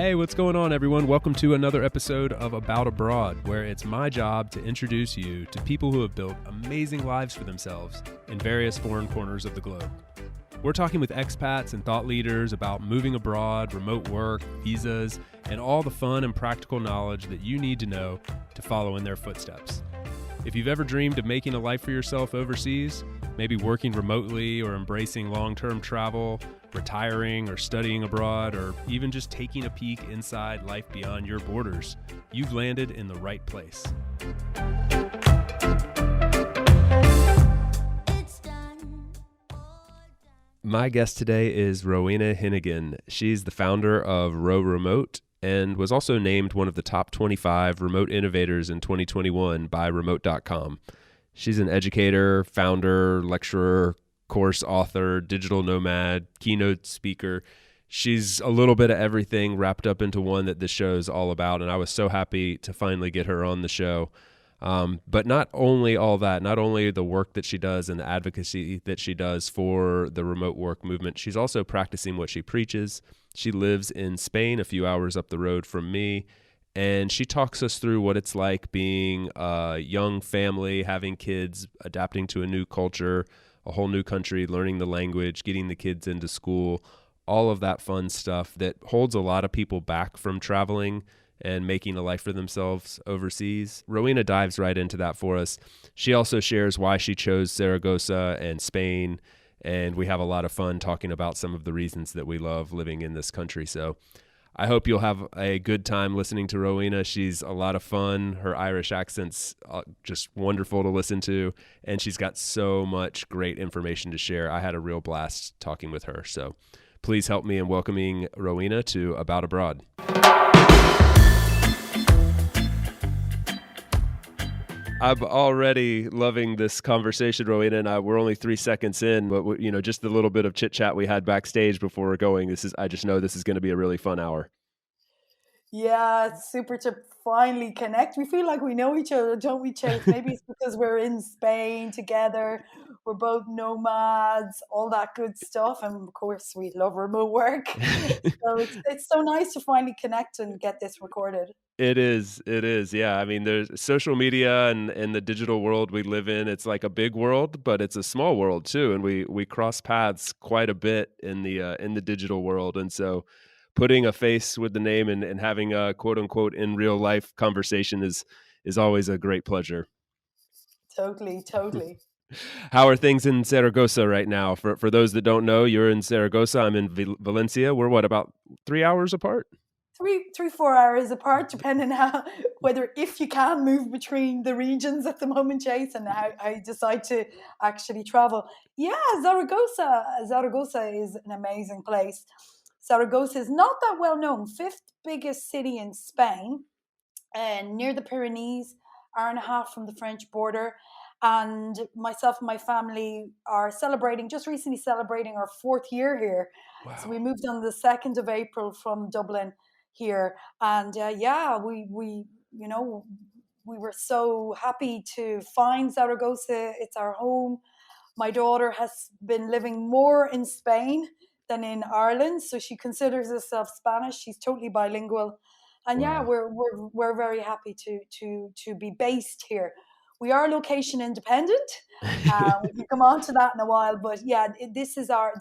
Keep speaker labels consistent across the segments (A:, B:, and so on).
A: Hey, what's going on, everyone? Welcome to another episode of About Abroad, where it's my job to introduce you to people who have built amazing lives for themselves in various foreign corners of the globe. We're talking with expats and thought leaders about moving abroad, remote work, visas, and all the fun and practical knowledge that you need to know to follow in their footsteps. If you've ever dreamed of making a life for yourself overseas, maybe working remotely or embracing long-term travel, retiring or studying abroad, or even just taking a peek inside life beyond your borders, you've landed in the right place. My guest today is Rowena Hinnigan. She's the founder of RoRemote and was also named one of the top 25 remote innovators in 2021 by remote.com. She's an educator, founder, lecturer, course author, digital nomad, keynote speaker. She's a little bit of everything wrapped up into one that this show is all about, and I was so happy to finally get her on the show. But not only all that, not only the work that she does and the advocacy that she does for the remote work movement, she's also practicing what she preaches. She lives in Spain, a few hours up the road from me, and she talks us through what it's like being a young family, having kids, adapting to a new culture, a whole new country, learning the language, getting the kids into school, all of that fun stuff that holds a lot of people back from traveling and making a life for themselves overseas. Rowena dives right into that for us. She also shares why she chose Zaragoza and Spain, and we have a lot of fun talking about some of the reasons that we love living in this country. So I hope you'll have a good time listening to Rowena. She's a lot of fun. Her Irish accent's just wonderful to listen to, and she's got so much great information to share. I had a real blast talking with her. So please help me in welcoming Rowena to About Abroad. I'm already loving this conversation, Rowena, and we're only 3 seconds in, but just the little bit of chit chat we had backstage before we're going. I just know this is going to be a really fun hour.
B: Yeah, it's super to finally connect. We feel like we know each other, don't we, Chase? Maybe it's because we're in Spain together. We're both nomads, all that good stuff. And of course, we love remote work. So it's so nice to finally connect and get this recorded.
A: It is. Yeah. I mean, there's social media and the digital world we live in. It's like a big world, but it's a small world too. And we cross paths quite a bit in the digital world. And so putting a face with the name and having a quote unquote in real life conversation is always a great pleasure.
B: Totally.
A: How are things in Zaragoza right now? For those that don't know, you're in Zaragoza. I'm in Valencia. We're about 3 hours apart?
B: 4 hours apart, depending how if you can move between the regions at the moment, Chase, and how I decide to actually travel. Yeah, Zaragoza is an amazing place. Zaragoza is not that well known, fifth biggest city in Spain, and near the Pyrenees, hour and a half from the French border. And myself and my family are just recently celebrating our 4th year here.
A: Wow.
B: So we moved on the 2nd of April from Dublin here. And we were so happy to find Zaragoza. It's our home. My daughter has been living more in Spain than in Ireland, so she considers herself Spanish. She's totally bilingual. And
A: Wow.
B: we're very happy to be based here. We are location independent. We can come on to that in a while, but yeah, this is our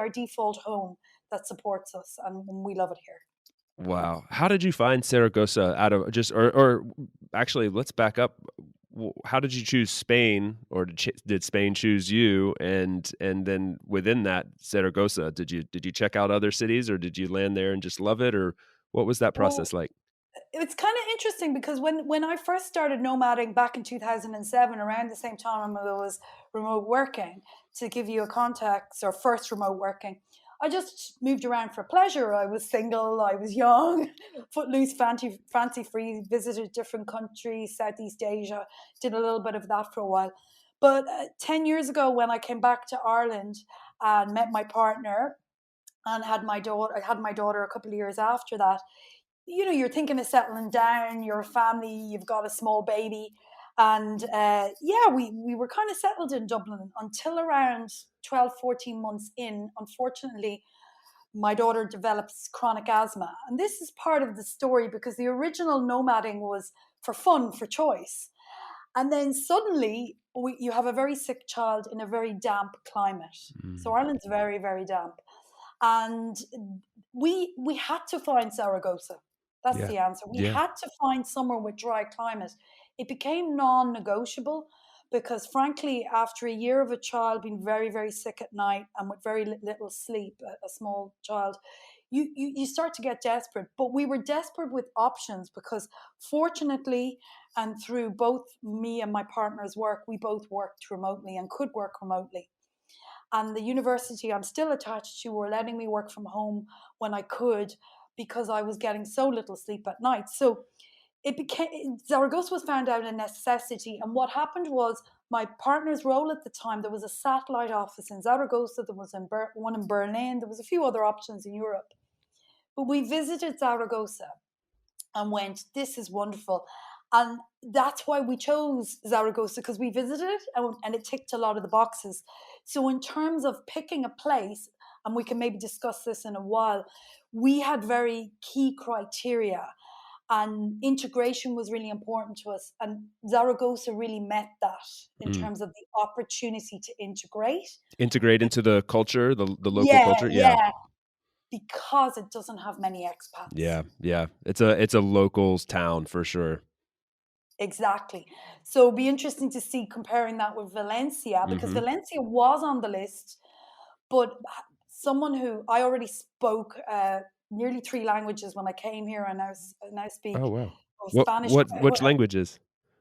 B: default home that supports us, and we love it here.
A: Wow. How did you find Zaragoza out of or actually, let's back up. How did you choose Spain, or did Spain choose you? And then within that, Zaragoza, did you check out other cities, or did you land there and just love it, or what was that
B: Well,
A: process like?
B: it's kind of interesting because when I first started nomading back in 2007, around the same time I was remote working, to give you a context, or first remote working, I just moved around for pleasure. I was single, I was young, footloose, fancy free, visited different countries, Southeast Asia, did a little bit of that for a while. But 10 years ago, when I came back to Ireland and met my partner and I had my daughter a couple of years after that, you're thinking of settling down, you're a family, you've got a small baby. And we were kind of settled in Dublin until around 12, 14 months in. Unfortunately, my daughter develops chronic asthma. And this is part of the story because the original nomading was for fun, for choice. And then suddenly you have a very sick child in a very damp climate. So
A: Mm.
B: Ireland's very, very damp. And we had to find Zaragoza. That's
A: Yeah.
B: the answer. We
A: Yeah.
B: had to find somewhere with dry climate. It became non-negotiable because, frankly, after a year of a child being very, very sick at night and with very little sleep, a small child, you start to get desperate. But we were desperate with options because, fortunately, and through both me and my partner's work, we both worked remotely and could work remotely. And the university I'm still attached to were letting me work from home when I could because I was getting so little sleep at night. So it became Zaragoza was found out a necessity. And what happened was my partner's role at the time, there was a satellite office in Zaragoza, there was one in Berlin, there was a few other options in Europe. But we visited Zaragoza and went, this is wonderful. And that's why we chose Zaragoza, because we visited it and it ticked a lot of the boxes. So, in terms of picking a place, and we can maybe discuss this in a while, we had very key criteria, and integration was really important to us. And Zaragoza really met that in
A: Mm.
B: terms of the opportunity to integrate.
A: Integrate into the culture, the local
B: Yeah,
A: culture. Yeah.
B: yeah, because it doesn't have many expats.
A: Yeah. Yeah. It's a locals town for sure.
B: Exactly. So it'll be interesting to see comparing that with Valencia because
A: Hmm.
B: Valencia was on the list, but someone who I already spoke nearly three languages when I came here, and now
A: Oh
B: speak
A: wow.
B: Spanish.
A: Which languages?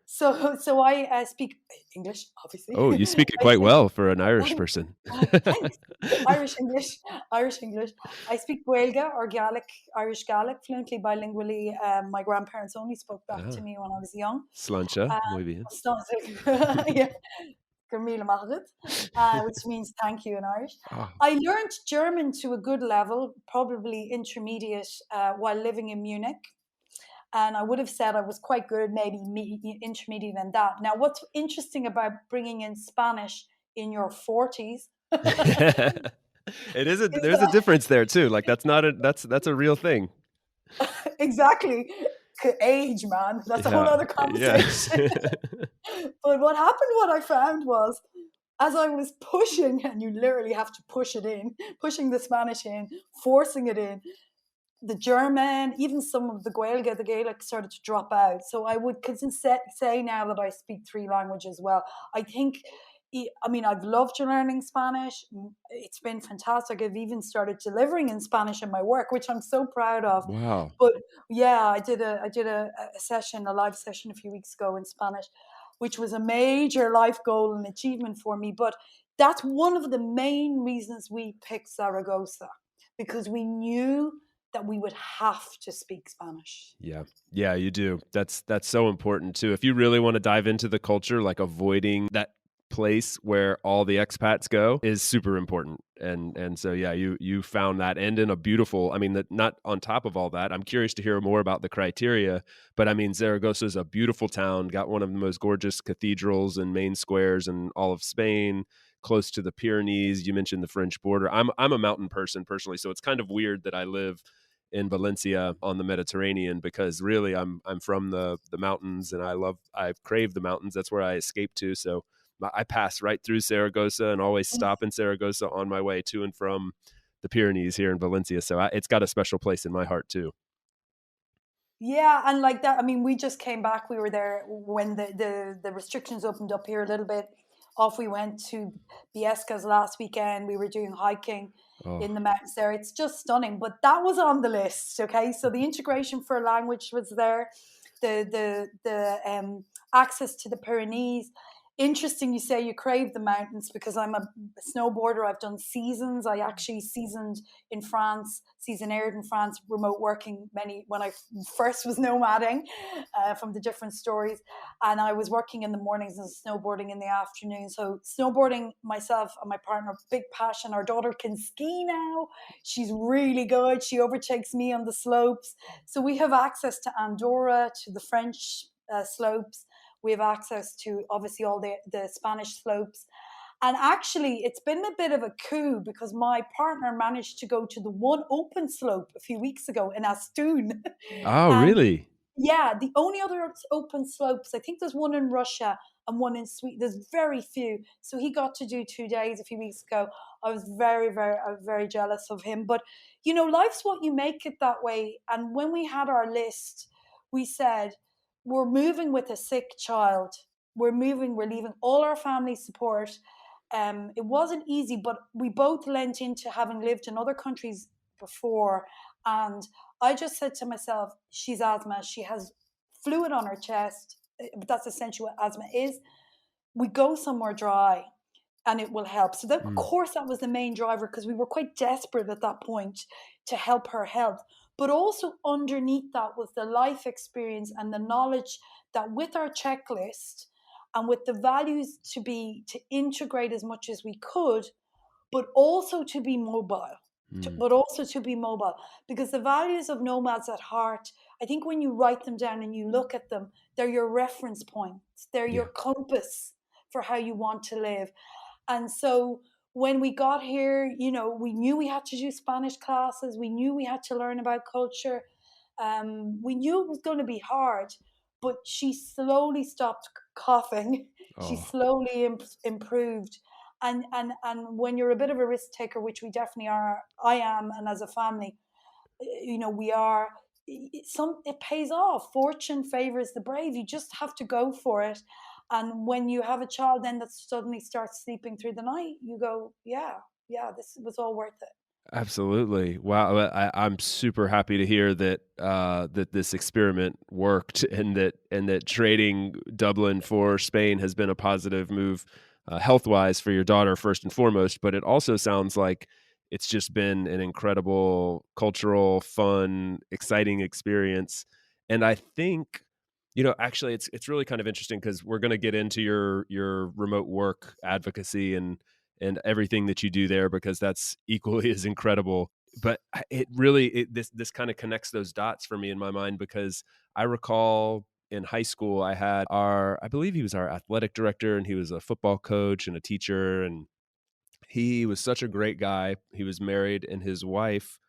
B: So I speak English, obviously.
A: Oh, you speak it
B: I
A: quite
B: speak
A: well for an Irish
B: thanks,
A: person.
B: thanks. Irish English, Irish English. I speak Gaeilge or Gaelic, Irish Gaelic, fluently, bilingually. My grandparents only spoke that to
A: Ah,
B: me when I was young.
A: slancha,
B: Uh,
A: muy bien.
B: yeah, Go míle maith, which means thank you in Irish.
A: Ah.
B: I learned German to a good level, probably intermediate, while living in Munich. And I would have said I was quite good, maybe intermediate in that. Now, what's interesting about bringing in Spanish in your 40s
A: It is a
B: is
A: there's a difference there too. Like that's a real thing.
B: exactly age, man. That's a whole
A: Yeah.
B: other
A: Yeah.
B: conversation. But what happened, what I found was, as I was pushing, and you literally have to push it in, pushing the Spanish in, forcing it in, the German, even some of the Gaeilge, the Gaelic started to drop out. So I would say now that I speak three languages well. I think, I mean, I've loved learning Spanish. It's been fantastic. I've even started delivering in Spanish in my work, which I'm so proud of.
A: Wow.
B: But yeah, I did a session, a live session a few weeks ago in Spanish, which was a major life goal and achievement for me. But that's one of the main reasons we picked Zaragoza, because we knew that we would have to speak Spanish.
A: Yeah. Yeah, you do. That's so important too. If you really want to dive into the culture, like avoiding that place where all the expats go is super important. And so yeah, you found that, and in a beautiful, I mean, that not on top of all that, I'm curious to hear more about the criteria, but I mean Zaragoza is a beautiful town, got one of the most gorgeous cathedrals and main squares in all of Spain, close to the Pyrenees. You mentioned the French border. I'm a mountain person personally, so it's kind of weird that I live in Valencia on the Mediterranean, because really I'm from the mountains, and I crave the mountains. That's where I escape to. So I pass right through Saragossa and always stop in Saragossa on my way to and from the Pyrenees here in Valencia. So it's got a special place in my heart too.
B: Yeah, and like that, I mean, we just came back. We were there when the restrictions opened up here a little bit. Off we went to Biescas last weekend. We were doing hiking
A: Oh,
B: in the mountains there. It's just stunning. But that was on the list. Okay, so the integration for language was there. The access to the Pyrenees. Interesting, you say you crave the mountains, because I'm a snowboarder. I've done seasons. I actually seasoned in France, seasonaired in France, remote working many when I first was nomading, from the different stories. And I was working in the mornings and snowboarding in the afternoon. So snowboarding, myself and my partner, big passion. Our daughter can ski now. She's really good. She overtakes me on the slopes. So we have access to Andorra, to the French slopes. We have access to obviously all the Spanish slopes. And actually, it's been a bit of a coup because my partner managed to go to the one open slope a few weeks ago in Astun.
A: Oh,
B: And
A: really?
B: yeah, the only other open slopes, I think there's one in Russia and one in Sweden. There's very few. So he got to do 2 days a few weeks ago. I was very jealous of him. But, life's what you make it that way. And when we had our list, we said, we're moving with a sick child. We're leaving all our family support. It wasn't easy, but we both lent into having lived in other countries before. And I just said to myself, she's asthma. She has fluid on her chest. But that's essentially what asthma is. We go somewhere dry and it will help. So that, of
A: Mm,
B: course, that was the main driver because we were quite desperate at that point to help her health. But also underneath that was the life experience and the knowledge that with our checklist and with the values to integrate as much as we could, but also to be mobile.
A: mm,
B: But also to be mobile, because the values of nomads at heart, I think when you write them down and you look at them, they're your reference points, they're your
A: yeah.
B: compass for how you want to live. And so when we got here, we knew we had to do Spanish classes. We knew we had to learn about culture. We knew it was going to be hard, but she slowly stopped coughing. She
A: Oh,
B: slowly improved. And when you're a bit of a risk taker, which we definitely are, I am, and as a family, we are. It pays off. Fortune favors the brave. You just have to go for it. And when you have a child then that suddenly starts sleeping through the night, you go, yeah, yeah, this was all worth it.
A: absolutely. Wow. I'm super happy to hear that that this experiment worked, and that trading Dublin for Spain has been a positive move, health wise for your daughter first and foremost. But it also sounds like it's just been an incredible cultural, fun, exciting experience. And I think, actually, it's really kind of interesting because we're going to get into your remote work advocacy and everything that you do there, because that's equally as incredible. But this kind of connects those dots for me in my mind, because I recall in high school I had I believe he was our athletic director, and he was a football coach and a teacher, and he was such a great guy. He was married, and his wife,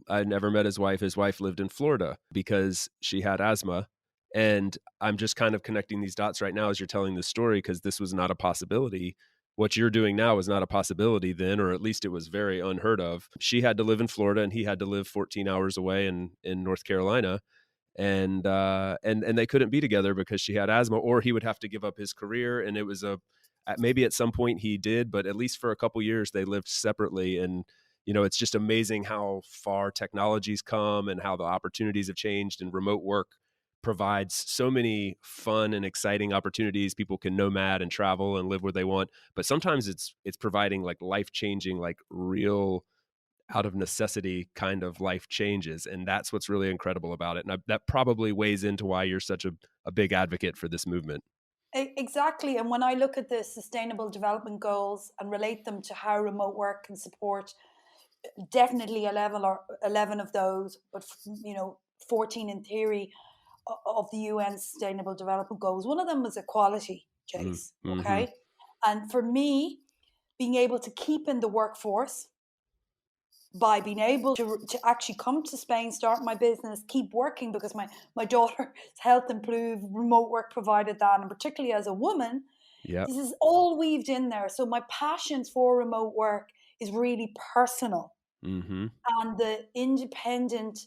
A: I never met his wife. His wife lived in Florida because she had asthma. And I'm just kind of connecting these dots right now as you're telling this story, because this was not a possibility. What you're doing now is not a possibility then, or at least it was very unheard of. She had to live in Florida and he had to live 14 hours away in North Carolina, and they couldn't be together because she had asthma, or he would have to give up his career. And it was maybe at some point he did, but at least for a couple years they lived separately. And it's just amazing how far technology's come and how the opportunities have changed, and remote work provides so many fun and exciting opportunities. People can nomad and travel and live where they want, but sometimes it's providing like life-changing, like real out of necessity kind of life changes. And that's what's really incredible about it. And that probably weighs into why you're such a big advocate for this movement.
B: Exactly. And when I look at the sustainable development goals and relate them to how remote work can support definitely 11 of those, but 14 in theory of the UN Sustainable Development Goals. One of them was equality, Chase.
A: Mm-hmm.
B: Okay, and for me, being able to keep in the workforce by being able to actually come to Spain, start my business, keep working because my daughter's health improved, remote work provided that, and particularly as a woman,
A: Yep.
B: this is all weaved in there. So my passions for remote work is really personal,
A: Mm-hmm.
B: and the independent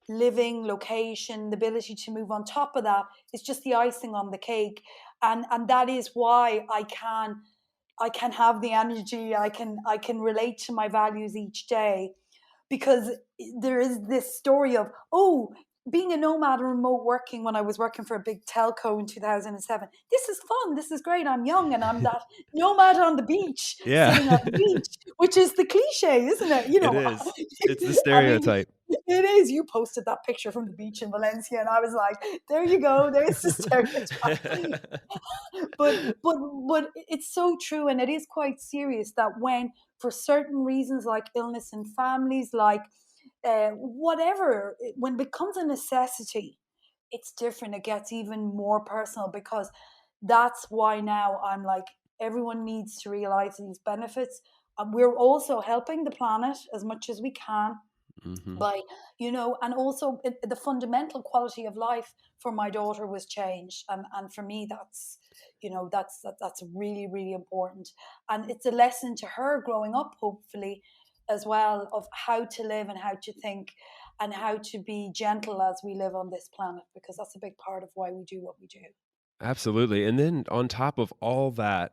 B: living location, the ability to move on top of that is just the icing on the cake. And that is why I can have the energy, I can relate to my values each day, because there is this story of, oh, being a nomad and remote working when I was working for a big telco in 2007. This is fun. This is great. I'm young and I'm that nomad on the beach,
A: Yeah.
B: sitting on the beach, which is the cliche, isn't it?
A: It is. It's the
B: I mean,
A: stereotype.
B: it is. You posted that picture from the beach in Valencia, and I was like, there you go. There's the stereotype. But it's so true, and it is quite serious that when, for certain reasons like illness in families, like whatever, when it becomes a necessity, it's different. It gets even more personal, because that's why now I'm like, Everyone needs to realize these benefits. We're also helping the planet as much as we can
A: Hmm.
B: by, and also the fundamental quality of life for my daughter was changed, and for me that's, that's really, really important, and it's a lesson to her growing up, hopefully, as well, of how to live and how to think and how to be gentle as we live on this planet, because that's a big part of why we do what we do.
A: Absolutely. And then on top of all that,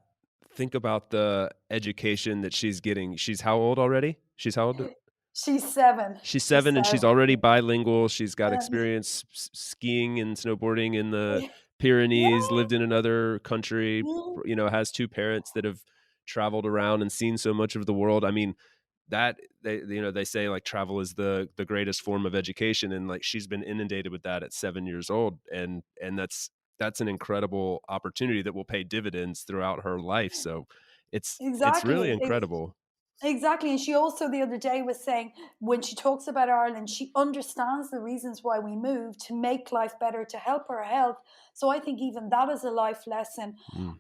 A: think about the education that she's getting. She's how old already? She's how old?
B: She's 7.
A: She's
B: She's
A: 7 and
B: 7.
A: she's already bilingual. She's got
B: Yeah.
A: experience skiing and snowboarding in the
B: Yeah.
A: Pyrenees, lived in another country,
B: Yeah.
A: has 2 parents that have traveled around and seen so much of the world. I mean, that they say like travel is the greatest form of education, and like she's been inundated with that at 7 years old, and that's an incredible opportunity that will pay dividends throughout her life. So it's really
B: Exactly.
A: incredible.
B: Exactly. And she also the other day was saying, when she talks about Ireland, she understands the reasons why we moved, to make life better, to help her health. So I think even that is a life lesson.
A: Mm.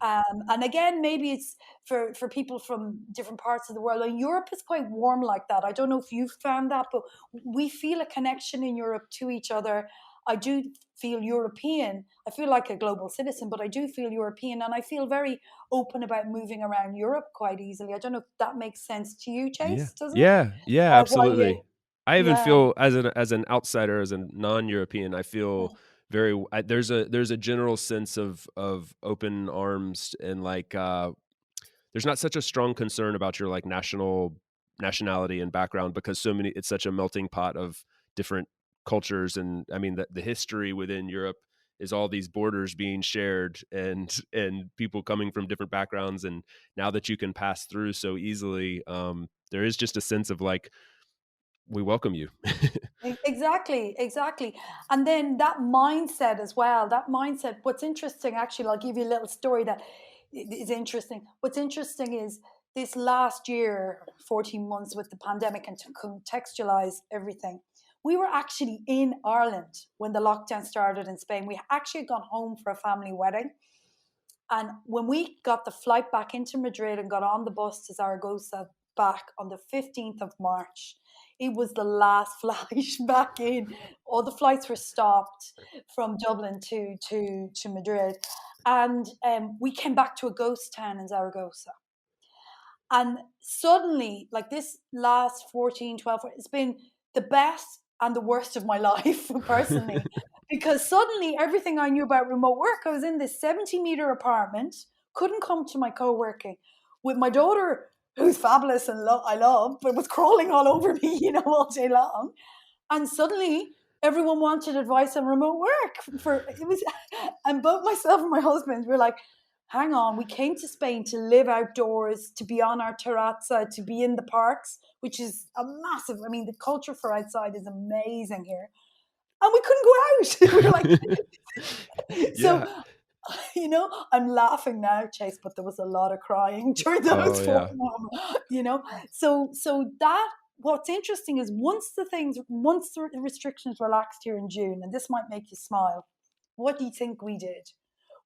B: And again, maybe it's for people from different parts of the world. And Europe is quite warm like that. I don't know if you've found that, but we feel a connection in Europe to each other. I do feel European. I feel like a global citizen, but I do feel European. And I feel very open about moving around Europe quite easily. I don't know if that makes sense to you,
A: Yeah.
B: Chase, does it?
A: Yeah, yeah,
B: Why you,
A: absolutely. I even
B: yeah.
A: feel as an outsider, as a non-European, I feel there's a general sense of open arms, and like there's not such a strong concern about your like nationality and background, because it's such a melting pot of different cultures. And I mean the history within Europe is all these borders being shared, and people coming from different backgrounds, and now that you can pass through so easily, there is just a sense of like, we welcome you.
B: Exactly, exactly. And then that mindset as well, that mindset, what's interesting, actually, I'll give you a little story that is interesting. What's interesting is this last year, 14 months with the pandemic, and to contextualize everything, we were actually in Ireland when the lockdown started in Spain. We actually had gone home for a family wedding. And when we got the flight back into Madrid and got on the bus to Zaragoza back on the 15th of March, it was the last flight back in. All the flights were stopped from Dublin to Madrid. And we came back to a ghost town in Zaragoza. And suddenly, like this last 14, 12, it's been the best and the worst of my life personally, because suddenly everything I knew about remote work, I was in this 70-meter apartment, couldn't come to my co-working with my daughter, who's fabulous and I love, but was crawling all over me, all day long. And suddenly everyone wanted advice on remote work for it was, and both myself and my husband were like, hang on, we came to Spain to live outdoors, to be on our terrazza, to be in the parks, which is a massive, I mean, the culture for outside is amazing here. And we couldn't go out. We were like, so,
A: Yeah.
B: I'm laughing now, Chase, but there was a lot of crying during those
A: Oh,
B: four
A: yeah.
B: months, So that, what's interesting is once the restrictions relaxed here in June, and this might make you smile, what do you think we did?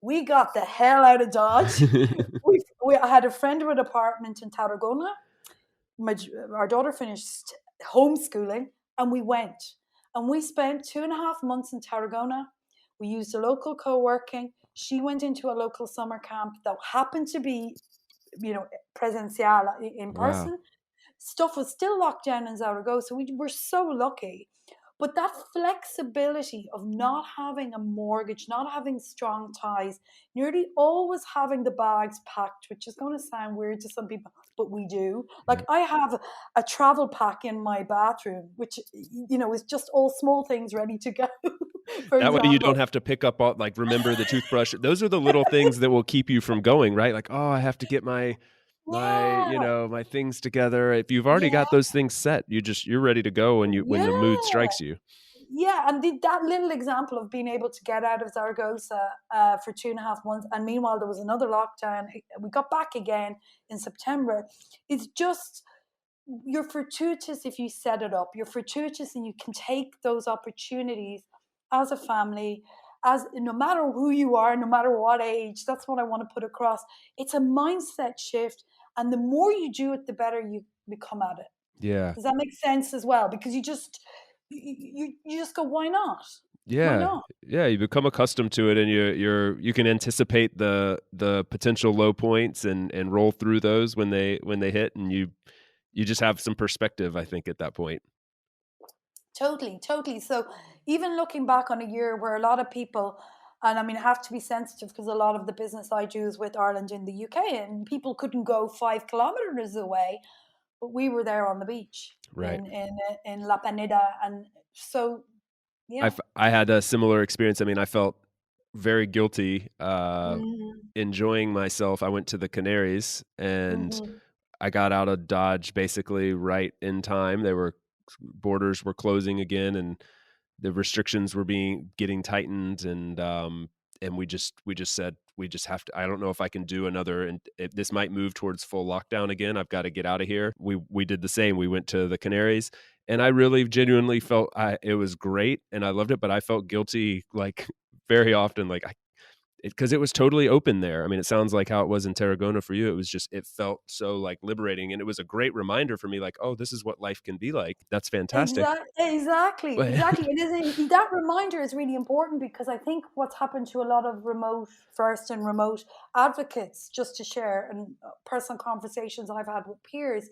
B: We got the hell out of Dodge. I had a friend with an apartment in Tarragona. Our daughter finished homeschooling, and we went. And we spent 2.5 months in Tarragona. We used a local co-working. She went into a local summer camp that happened to be, presencial, in
A: Wow.
B: person. Stuff was still locked down in Zaragoza. We were so lucky. But that flexibility of not having a mortgage, not having strong ties, nearly always having the bags packed, which is going to sound weird to some people, but we do. Like
A: Yeah.
B: I have a travel pack in my bathroom, which, is just all small things ready to go, for
A: That way you
B: example.
A: don't have to pick up all, like, remember the toothbrush. Those are the little things that will keep you from going, right? Like, oh, I have to get
B: Yeah,
A: my things together. If you've already
B: yeah,
A: got those things set, you're ready to go when the mood
B: yeah.
A: strikes you.
B: Yeah, and that little example of being able to get out of Zaragoza for 2.5 months, and meanwhile there was another lockdown. We got back again in September. It's just, you're fortuitous if you set it up. You're fortuitous and you can take those opportunities as a family. as no matter who you are, no matter what age, that's what I want to put across. It's a mindset shift. And the more you do it, the better you become at it.
A: Yeah.
B: Does that make sense as well? Because you just go, why not? Why
A: Yeah.
B: not?
A: Yeah, you become accustomed to it, and you can anticipate the potential low points and roll through those when they hit, and you just have some perspective, I think, at that point.
B: Totally, totally. So even looking back on a year where a lot of people, and I mean, I have to be sensitive because a lot of the business I do is with Ireland in the UK, and people couldn't go 5 kilometers away, but we were there on the beach
A: Right.
B: in La Penida, and so yeah.
A: I had a similar experience. I mean, I felt very guilty,
B: Hmm.
A: enjoying myself. I went to the Canaries, and
B: Hmm.
A: I got out of Dodge basically right in time. Borders were closing again, and the restrictions were being getting tightened, and we just said we just have to. I don't know if I can do another, and this might move towards full lockdown again. I've got to get out of here. We did the same. We went to the Canaries, and I really genuinely felt it was great, and I loved it. But I felt guilty like very often, like because it was totally open there. I mean, it sounds like how it was in Tarragona for you. It was just it felt so like liberating, and it was a great reminder for me. Like, oh, this is what life can be like. That's fantastic.
B: Exactly,
A: But
B: exactly. It is that reminder is really important because I think what's happened to a lot of remote first and remote advocates, just to share and personal conversations I've had with peers,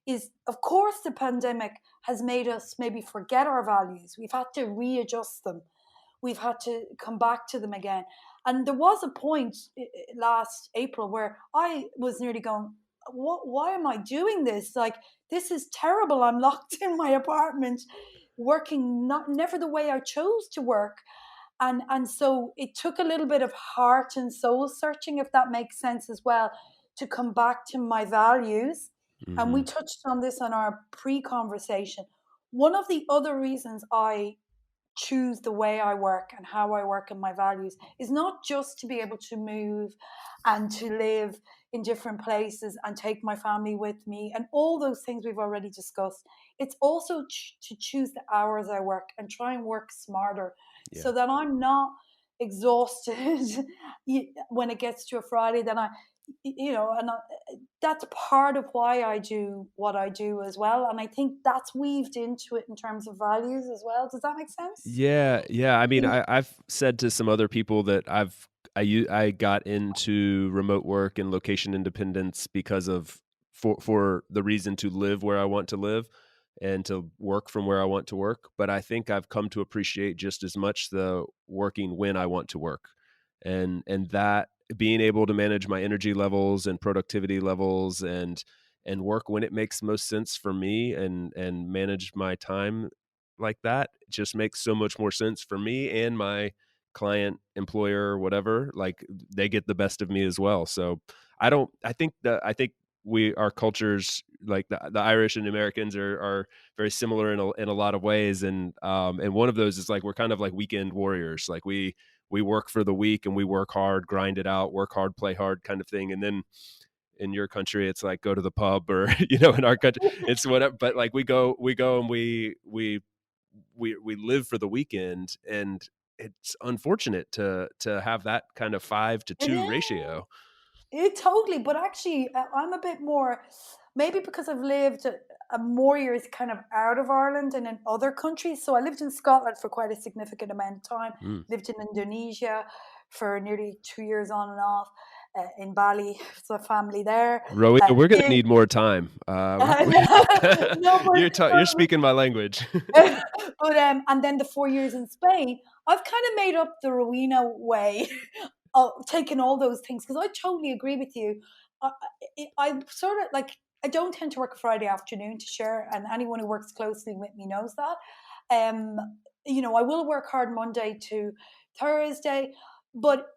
B: is of course the pandemic has made us maybe forget our values. We've had to readjust them. We've had to come back to them again. And there was a point last April where I was nearly going, why am I doing this? Like, this is terrible. I'm locked in my apartment, working not never the way I chose to work. And so it took a little bit of heart and soul searching, if that makes sense as well, to come back to my values. And we
A: mhm.
B: touched on this on our pre-conversation. One of the other reasons I choose the way I work and how I work and my values is not just to be able to move and to live in different places and take my family with me and all those things we've already discussed. It's also to choose the hours I work and try and work smarter
A: Yeah.
B: so that I'm not exhausted when it gets to a Friday. Then that's part of why I do what I do as well. And I think that's weaved into it in terms of values as well. Does that make sense?
A: Yeah, yeah. I mean,
B: In-
A: I've said to some other people that I got into remote work and location independence because of for the reason to live where I want to live and to work from where I want to work. But I think I've come to appreciate just as much the working when I want to work, and that being able to manage my energy levels and productivity levels and work when it makes most sense for me and manage my time like that just makes so much more sense for me and my client, employer, whatever. Like they get the best of me as well. So I think we our cultures like the Irish and Americans are very similar in a lot of ways, and one of those is like we're kind of like weekend warriors. Like we work for the week and we work hard, grind it out, work hard, play hard kind of thing. And then in your country it's like go to the pub or in our country it's whatever, but like we go and we live for the weekend, and it's unfortunate to have that kind of 5 to 2
B: it
A: ratio.
B: It totally, but actually, I'm a bit more, maybe because I've lived more years kind of out of Ireland and in other countries. So I lived in Scotland for quite a significant amount of time,
A: Mm.
B: lived in Indonesia for nearly 2 years on and off, in Bali, so family there.
A: Rowena, we're gonna
B: In,
A: need more time.
B: no,
A: You're speaking my language.
B: but and then the 4 years in Spain, I've kind of made up the Rowena way of taking all those things because I totally agree with you. I sort of like I don't tend to work a Friday afternoon to share, and anyone who works closely with me knows that. Um, I will work hard Monday to Thursday, but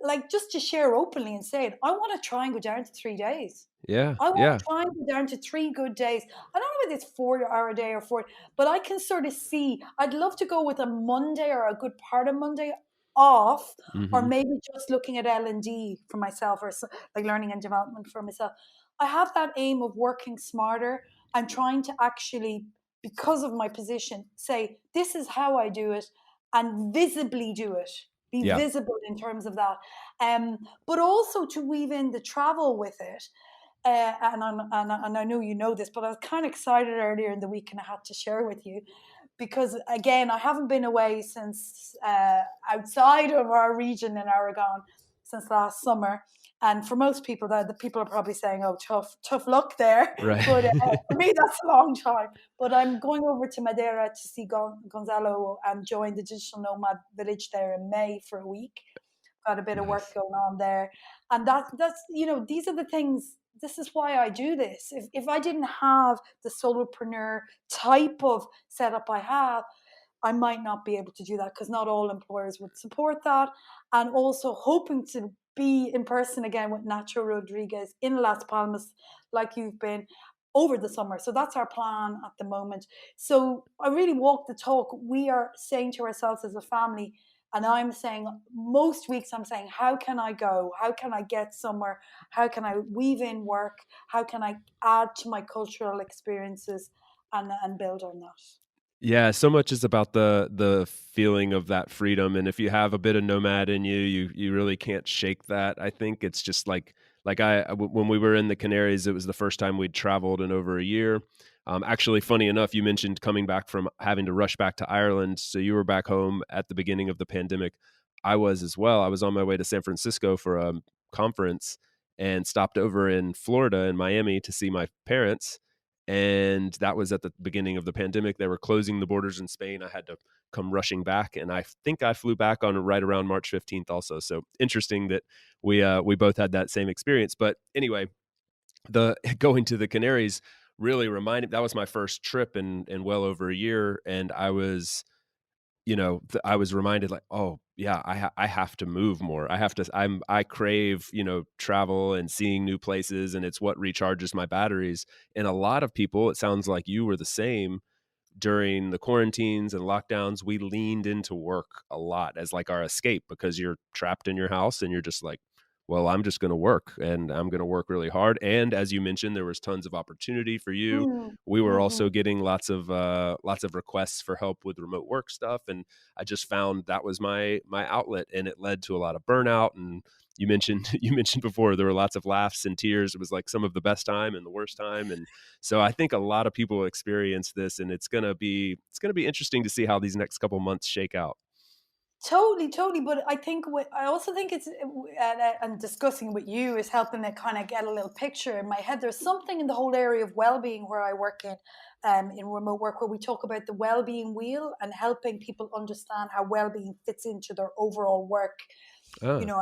B: like just to share openly and say it, I want to try and go down to 3 days.
A: Yeah,
B: I want
A: yeah.
B: to try and go down to 3 good days. I don't know if it's 4 hour a day or four, but I can sort of see. I'd love to go with a Monday or a good part of Monday off, or
A: Mhm.
B: maybe just looking at L&D for myself, or like learning and development for myself. I have that aim of working smarter and trying to actually, because of my position, say this is how I do it, and visibly do it. Be
A: Yeah.
B: visible in terms of that, but also to weave in the travel with it. And I know you know this, but I was kind of excited earlier in the week, and I had to share with you because again, I haven't been away since outside of our region in Aragon since last summer. And for most people, the people are probably saying, "Oh, tough luck there." But
A: Right.
B: for me, that's a long time. But I'm going over to Madeira to see Gonzalo and join the digital nomad village there in May for a week. Got a bit of work
A: Nice.
B: going on there, and that's these are the things. This is why I do this. If I didn't have the solopreneur type of setup I have, I might not be able to do that because not all employers would support that. And also hoping to be in person again with Nacho Rodriguez in Las Palmas, like you've been over the summer. So that's our plan at the moment. So I really walk the talk. We are saying to ourselves as a family, and I'm saying most weeks, I'm saying, how can I go? How can I get somewhere? How can I weave in work? How can I add to my cultural experiences and build on that?
A: Yeah, so much is about the feeling of that freedom, and if you have a bit of nomad in you, you really can't shake that. I think it's just like when we were in the Canaries, it was the first time we'd traveled in over a year. Actually, funny enough, you mentioned coming back from having to rush back to Ireland, so you were back home at the beginning of the pandemic. I was as well. I was on my way to San Francisco for a conference and stopped over in Florida in Miami to see my parents, and that was at the beginning of the pandemic. They were closing the borders in Spain. I had to come rushing back, and I think I flew back on right around March 15th also. So interesting that we both had that same experience. But anyway, the going to the Canaries really reminded, that was my first trip in well over a year, and I was, I was reminded like, oh yeah, I have to move more. I crave, travel and seeing new places, and it's what recharges my batteries. And a lot of people, it sounds like you were the same, during the quarantines and lockdowns, we leaned into work a lot as like our escape, because you're trapped in your house and you're just like, well, I'm just going to work, and I'm going to work really hard. And as you mentioned, there was tons of opportunity for you.
B: Mm,
A: We were
B: mhm.
A: also getting lots of requests for help with remote work stuff, and I just found that was my outlet, and it led to a lot of burnout. And you mentioned you mentioned before, there were lots of laughs and tears. It was like some of the best time and the worst time, and so I think a lot of people experience this, and it's gonna be interesting to see how these next couple months shake out.
B: Totally, totally. But I also think it's and discussing with you is helping me kind of get a little picture in my head. There's something in the whole area of well-being where I work in remote work, where we talk about the well-being wheel and helping people understand how well-being fits into their overall work. You
A: Ah,
B: know,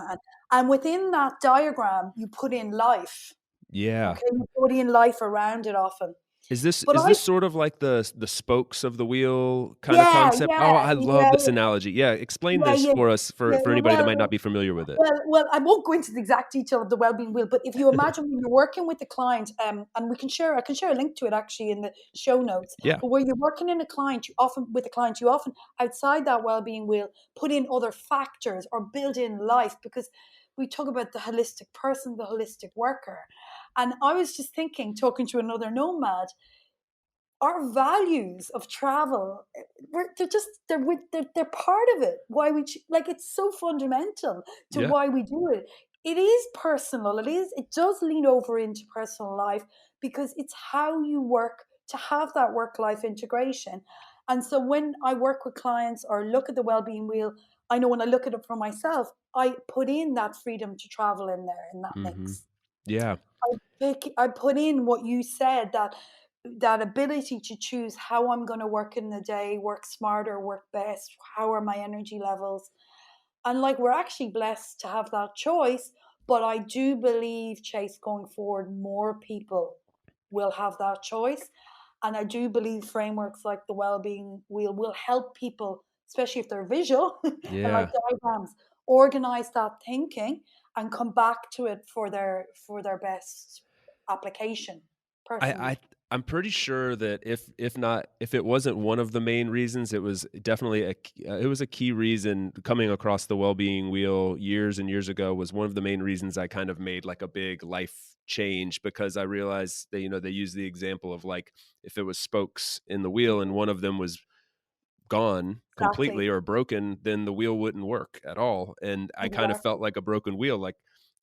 B: and within that diagram, you put in life.
A: yeah.
B: Okay, you put in life around it often.
A: Is this
B: But
A: is this sort of like the spokes of the wheel kind of
B: yeah,
A: concept?
B: yeah,
A: Oh, I love
B: yeah,
A: this analogy. Yeah, explain
B: yeah,
A: this
B: yeah,
A: for us,
B: yeah.
A: for anybody that might not be familiar with it.
B: Well, I won't go into the exact detail of the well-being wheel, but if you imagine when you're working with the client, and I can share a link to it actually in the show notes.
A: Yeah.
B: But where you're working in a client, you often outside that well-being wheel put in other factors or build in life, because we talk about the holistic person, the holistic worker. And I was just thinking, talking to another nomad, our values of travel, they're just they're part of it, why like it's so fundamental to
A: Yeah.
B: why we do it. It is personal, it does lean over into personal life, because it's how you work to have that work life integration. And so when I work with clients or look at the well-being wheel, I know when I look at it for myself, I put in that freedom to travel in there in that
A: Mhm.
B: mix.
A: Yeah.
B: I put in what you said, that ability to choose how I'm going to work in the day, work smarter, work best, how are my energy levels. And like we're actually blessed to have that choice, but I do believe, Chase, going forward, more people will have that choice. And I do believe frameworks like the well-being wheel will help people, especially if they're visual and like
A: Yeah.
B: diagrams, organize that thinking and come back to it for their best application
A: I
B: personally.
A: I'm pretty sure that if it wasn't one of the main reasons, it was definitely it was a key reason. Coming across the well-being wheel years and years ago was one of the main reasons I kind of made like a big life change, because I realized that, they use the example of like, if it was spokes in the wheel and one of them was gone
B: Exactly.
A: completely or broken, then the wheel wouldn't work at all. And I kind of felt
B: Exactly.
A: like a broken wheel. Like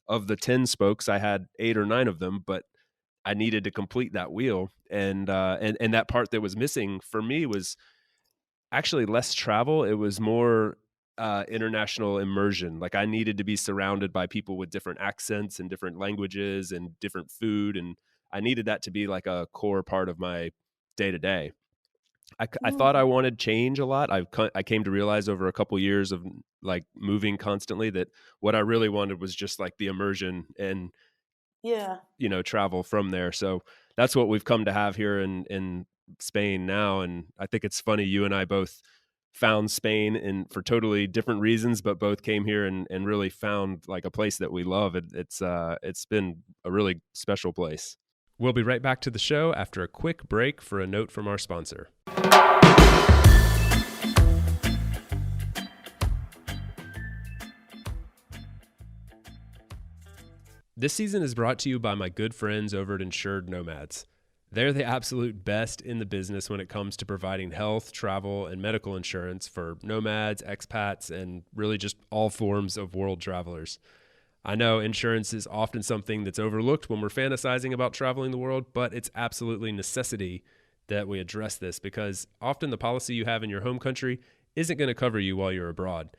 A: of the 10 spokes, I had 8 or 9 of them, but I needed to complete that wheel. And that part that was missing for me was actually less travel. It was more international immersion. Like I needed to be surrounded by people with different accents and different languages and different food. And I needed that to be like a core part of my day to day. I thought I
B: Mm,
A: wanted change a lot. I came to realize over a couple years of like moving constantly that what I really wanted was just like the immersion and
B: yeah.
A: travel from there. So that's what we've come to have here in Spain now. And I think it's funny you and I both found Spain and for totally different reasons, but both came here and really found like a place that we love. It's been a really special place. We'll be right back to the show after a quick break for a note from our sponsor. This season is brought to you by my good friends over at Insured Nomads. They're the absolute best in the business when it comes to providing health, travel, and medical insurance for nomads, expats, and really just all forms of world travelers. I know insurance is often something that's overlooked when we're fantasizing about traveling the world, but it's absolutely necessity that we address this because often the policy you have in your home country isn't going to cover you while you're abroad.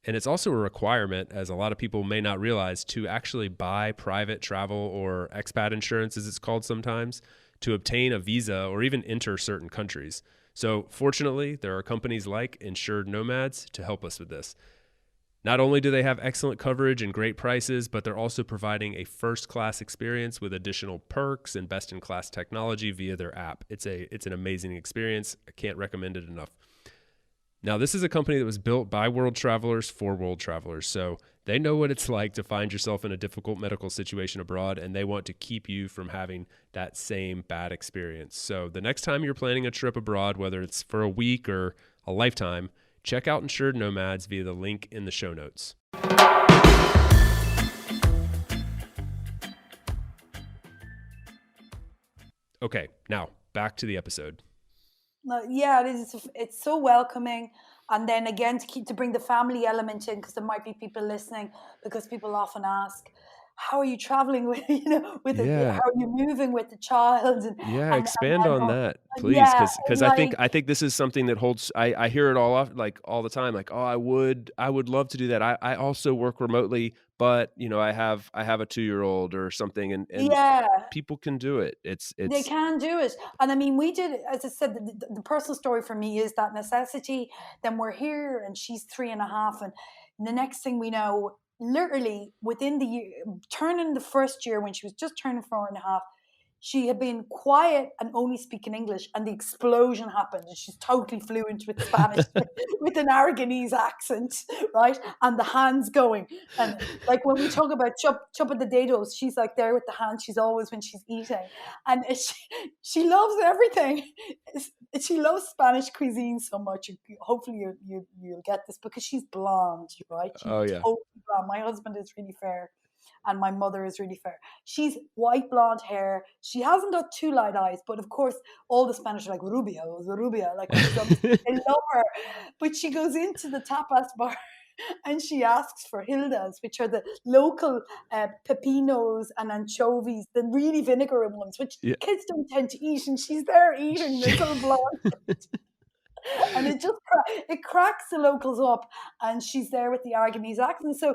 A: And it's also a requirement, as a lot of people may not realize, to actually buy private travel or expat insurance, as it's called sometimes, to obtain a visa or even enter certain countries. So, fortunately, there are companies like Insured Nomads to help us with this. Not only do they have excellent coverage and great prices, but they're also providing a first-class experience with additional perks and best-in-class technology via their app. It's an amazing experience. I can't recommend it enough. Now, this is a company that was built by world travelers for world travelers. So they know what it's like to find yourself in a difficult medical situation abroad, and they want to keep you from having that same bad experience. So the next time you're planning a trip abroad, whether it's for a week or a lifetime, check out Insured Nomads via the link in the show notes. Okay, now back to the episode.
B: No, yeah, it is. It's so welcoming. And then again, to bring the family element in, because there might be people listening, because people often ask, "How are you traveling with with it? How
A: Yeah,
B: are you moving with the child?"
A: yeah,
B: I
A: expand on
B: know,
A: that, please,
B: yeah,
A: because
B: like
A: I think this is something that holds. I hear it all off like all the time. Like, oh, I would love to do that. I also work remotely, but I have a 2-year old or something, and
B: yeah.
A: people can do it.
B: They
A: It's
B: can do it. And I mean, we did it, as I said, the personal story for me is that necessity. Then we're here and she's 3.5. And the next thing we know, literally within the year, turning the first year when she was just turning 4.5, she had been quiet and only speaking English, and the explosion happened, and she's totally fluent with Spanish, with an Aragonese accent, right? And the hands going, and like when we talk about chop the potatoes, she's like there with the hands. She's always when she's eating, and she loves everything. She loves Spanish cuisine so much. Hopefully, you'll get this because she's blonde, right? She's
A: oh yeah,
B: totally blonde. My husband is really fair and my mother is really fair. She's white blonde hair. She hasn't got too light eyes, but of course, all the Spanish are like Rubia, like when she's on the street, they love her. But she goes into the tapas bar and she asks for Hildas, which are the local pepinos and anchovies, the really vinegary ones, which
A: yeah.
B: kids don't tend to eat. And she's there eating this little blonde, and it cracks the locals up, and she's there with the Aragonese accent. So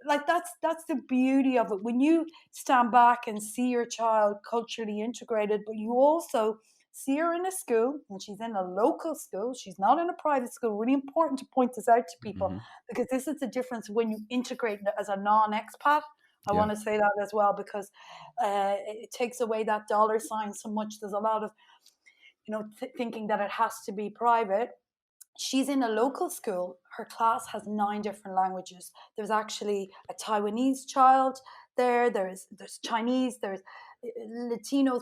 B: like that's the beauty of it when you stand back and see your child culturally integrated, but you also see her in a school, and she's in a local school, she's not in a private school. Really important to point this out to people,
A: Hmm.
B: because this is the difference when you integrate as a non-expat. I
A: Yeah,
B: want to say that as well, because it takes away that dollar sign so much. There's a lot of thinking that it has to be private. She's in a local school. Her class has 9 different languages. There's actually a Taiwanese child there. There's Chinese. There's Latinos,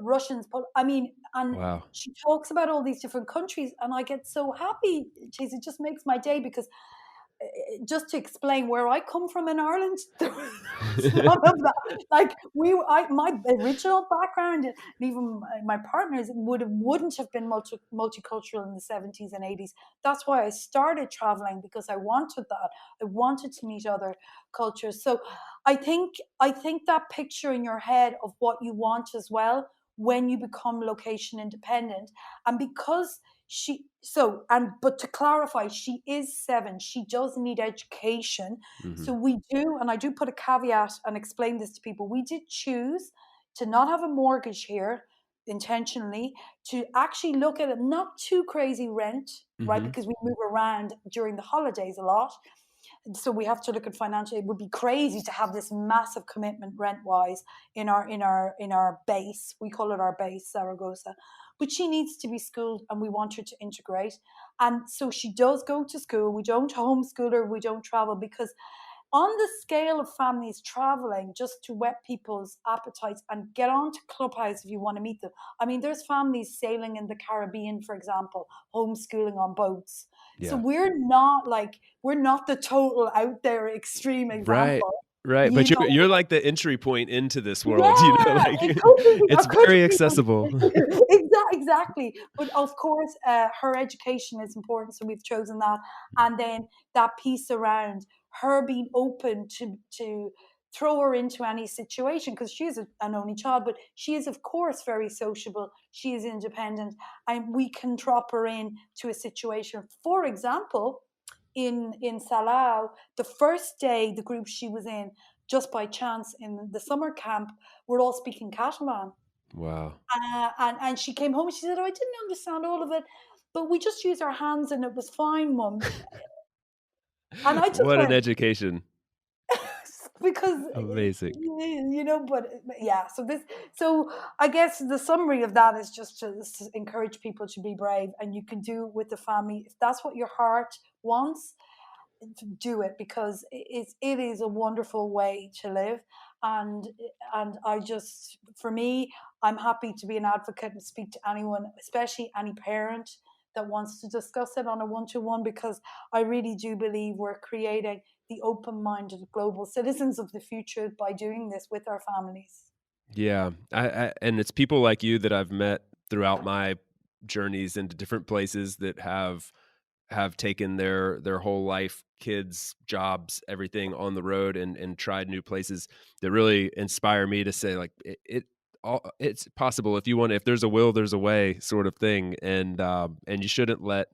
B: Russians. I mean, and
A: wow.
B: she talks about all these different countries, and I get so happy. Jeez, it just makes my day because just to explain where I come from in Ireland, there was none of that. Like my original background, and even my partners wouldn't have been multicultural in the 70s and 80s. That's why I started traveling, because I wanted that. I wanted to meet other cultures. So I think that picture in your head of what you want as well when you become location independent, and because but to clarify, she is 7, she does need education.
A: Hmm.
B: So we do, and I do put a caveat and explain this to people, we did choose to not have a mortgage here intentionally, to actually look at a not too crazy rent, right,
A: Hmm.
B: because we move around during the holidays a lot. So we have to look at financial. It would be crazy to have this massive commitment rent wise in our base. We call it our base, Zaragoza. But she needs to be schooled, and we want her to integrate. And so she does go to school. We don't homeschool her. We don't travel, because on the scale of families traveling just to whet people's appetites and get on to Clubhouse if you want to meet them. I mean, there's families sailing in the Caribbean, for example, homeschooling on boats. So
A: Yeah.
B: we're not the total out there extreme
A: Right.
B: example.
A: Right.
B: You
A: But you're
B: know,
A: like the entry point into this world,
B: yeah,
A: like
B: it could be.
A: it's
B: Or could
A: very
B: be.
A: accessible.
B: Exactly. But of course, her education is important, so we've chosen that. And then that piece around her being open to throw her into any situation, because she is an only child, but she is, of course, very sociable. She is independent, and we can drop her in to a situation. For example, in Salau, the first day the group she was in, just by chance in the summer camp, we're all speaking Catalan.
A: Wow.
B: And she came home and she said, "Oh, I didn't understand all of it, but we just used our hands and it was fine, Mum." And I just
A: What an
B: went,
A: education.
B: because
A: Amazing.
B: but yeah. So I guess the summary of that is just to encourage people to be brave, and you can do with the family if that's what your heart wants. Do it, because it is a wonderful way to live. And I just, for me, I'm happy to be an advocate and speak to anyone, especially any parent that wants to discuss it on a one-to-one, because I really do believe we're creating the open-minded global citizens of the future by doing this with our families.
A: Yeah. And it's people like you that I've met throughout my journeys into different places that have taken their whole life, kids, jobs, everything on the road and tried new places that really inspire me to say like it's possible if you want, if there's a will, there's a way sort of thing. And you shouldn't let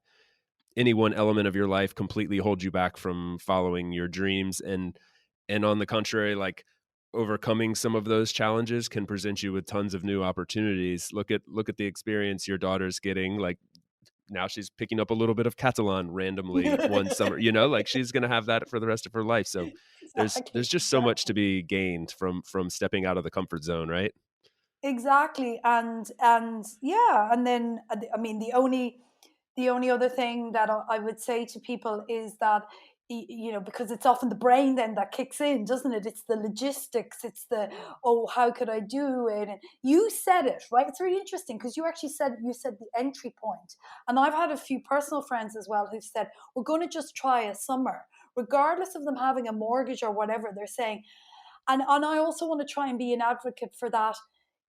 A: any one element of your life completely hold you back from following your dreams. And on the contrary, like overcoming some of those challenges can present you with tons of new opportunities. Look at the experience your daughter's getting. Like now she's picking up a little bit of Catalan randomly one summer, like she's going to have that for the rest of her life. So there's
B: Exactly,
A: just so much to
B: exactly.
A: be gained from stepping out of the comfort zone, right?
B: Exactly, and yeah, and then I mean, the only other thing that I would say to people is that because it's often the brain then that kicks in, doesn't it? It's the logistics, it's the, oh, how could I do it? And you said it right. It's really interesting because you said the entry point, and I've had a few personal friends as well who've said we're going to just try a summer, regardless of them having a mortgage or whatever. They're saying, and I also want to try and be an advocate for that.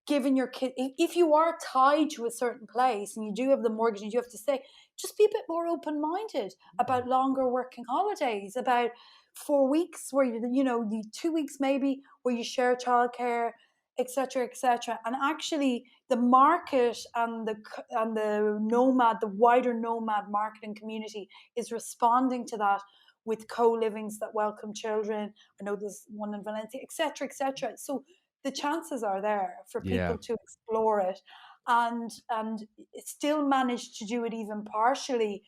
B: Giving your kid, if you are tied to a certain place and you do have the mortgage and you have to stay, just be a bit more open-minded about longer working holidays, about 4 weeks where you 2 weeks maybe where you share childcare, etc., etc. And actually, the market and the wider nomad marketing community is responding to that with co-livings that welcome children. I know there's one in Valencia, etc., etc. So the chances are there for
A: Yeah.
B: people to explore it, and still manage to do it even partially,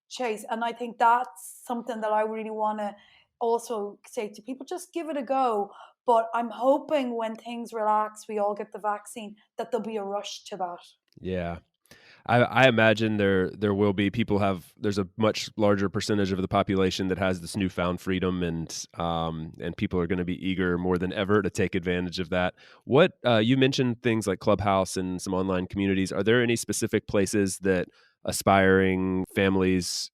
B: Chase. And I think that's something that I really want to also say to people: just give it a go. But I'm hoping when things relax, we all get the vaccine, that there'll be a rush to that.
A: Yeah. I imagine there will be people have there's a much larger percentage of the population that has this newfound freedom, and people are going to be eager more than ever to take advantage of that. What you mentioned things like Clubhouse and some online communities. Are there any specific places that aspiring families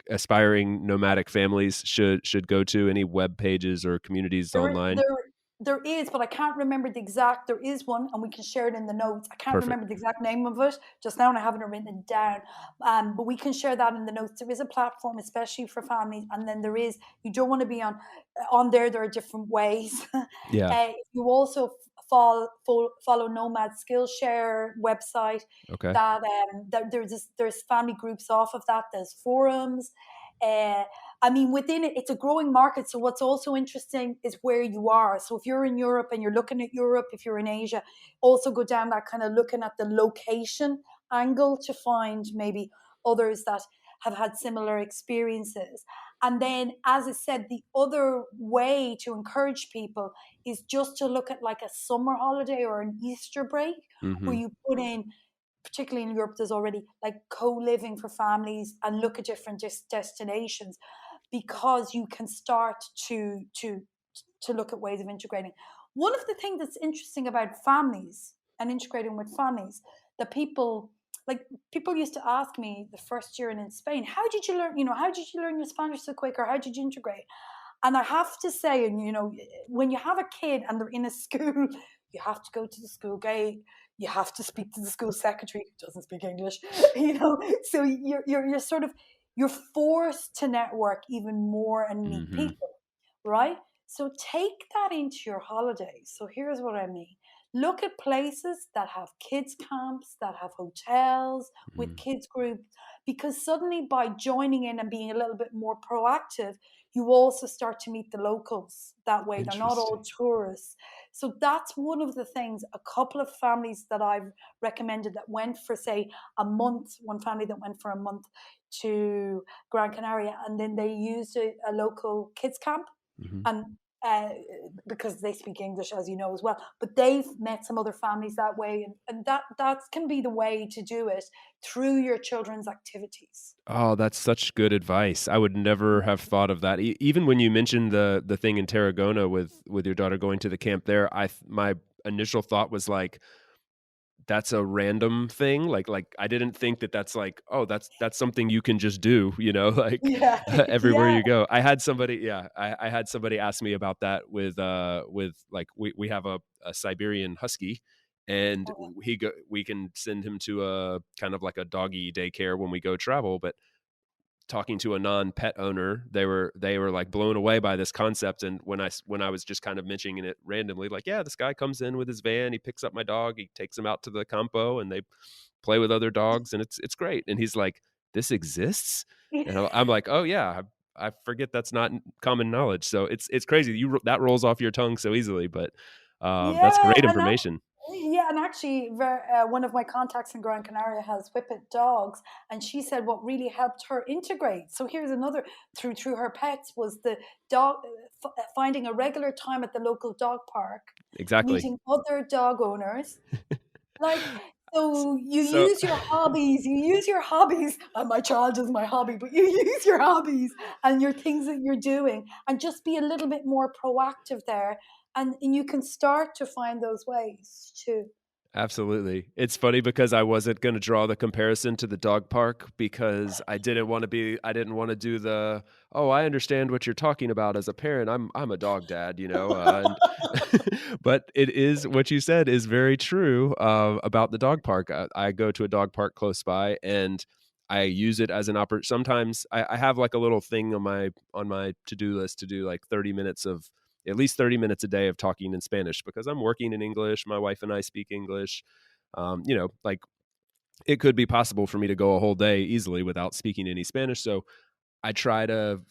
A: aspiring nomadic families should go to? Any web pages or communities
B: There,
A: online?
B: there, there is, but I can't remember the exact. There is one, and we can share it in the notes. I can't
A: Perfect.
B: remember the exact name of it just now, and I haven't written it down. But we can share that in the notes. There is a platform, especially for families, and then there is. You don't want to be on there. There are different ways.
A: Yeah.
B: You also follow Nomad Skillshare website.
A: Okay.
B: That there's family groups off of that. There's forums. Uh, I mean, within it, it's a growing market. So what's also interesting is where you are. So if you're in Europe and you're looking at Europe, if you're in Asia, also go down that kind of looking at the location angle to find maybe others that have had similar experiences. And then, as I said, the other way to encourage people is just to look at like a summer holiday or an Easter break where
A: Mm-hmm.
B: you put in, particularly in Europe, there's already like co-living for families and look at different destinations because you can start to look at ways of integrating. One of the things that's interesting about families and integrating with families, that people used to ask me the first year in Spain, how did you learn, how did you learn your Spanish so quick, or how did you integrate? And I have to say, and when you have a kid and they're in a school, you have to go to the school gate. You have to speak to the school secretary who doesn't speak English. So you're sort of you're forced to network even more and meet
A: Mm-hmm.
B: people, right? So take that into your holidays. So here's what I mean. Look at places that have kids camps, that have hotels with
A: Mm.
B: kids groups, because suddenly by joining in and being a little bit more proactive, you also start to meet the locals that way. They're not all
A: Interesting.
B: tourists. So that's one of the things. A couple of families that I've recommended that went for, say, a month, one family that went for a month to Gran Canaria, and then they used a local kids camp.
A: Mm-hmm.
B: And uh, because they speak English, as you know, as well. But they've met some other families that way, and that can be the way to do it through your children's activities.
A: Oh, that's such good advice. I would never have thought of that. Even when you mentioned the thing in Tarragona with your daughter going to the camp there, my initial thought was like, that's a random thing. Like I didn't think that that's like, oh, that's something you can just do, like
B: Yeah,
A: everywhere
B: yeah.
A: you go. I had somebody, yeah, I had somebody ask me about that with like we have a Siberian Husky, and we can send him to a kind of like a doggy daycare when we go travel, but talking to a non-pet owner, they were like blown away by this concept. And when I was just kind of mentioning it randomly, like, yeah, this guy comes in with his van, he picks up my dog, he takes him out to the campo, and they play with other dogs, and it's great. And he's like, this exists, and I'm like, oh yeah, I forget that's not common knowledge. So it's crazy that rolls off your tongue so easily, but that's
B: Yeah,
A: great
B: and that
A: information.
B: yeah, and actually, one of my contacts in Gran Canaria has whippet dogs, and she said what really helped her integrate. So here's another through her pets was the dog finding a regular time at the local dog park,
A: Exactly.
B: meeting other dog owners. Like, so
A: So
B: you use your hobbies, and my child is my hobby, but you use your hobbies and your things that you're doing and just be a little bit more proactive there. And you can start to find those ways too.
A: absolutely. It's funny because I wasn't gonna draw the comparison to the dog park because I didn't wanna do the, "Oh, I understand what you're talking about as a parent. I'm a dog dad," and but it is what you said is very true, about the dog park. I go to a dog park close by, and I use it as an sometimes I have, like, a little thing on my to-do list to do, like, 30 minutes of at least 30 minutes a day of talking in Spanish because I'm working in English. My wife and I speak English. Like it could be possible for me to go a whole day easily without speaking any Spanish. So I try to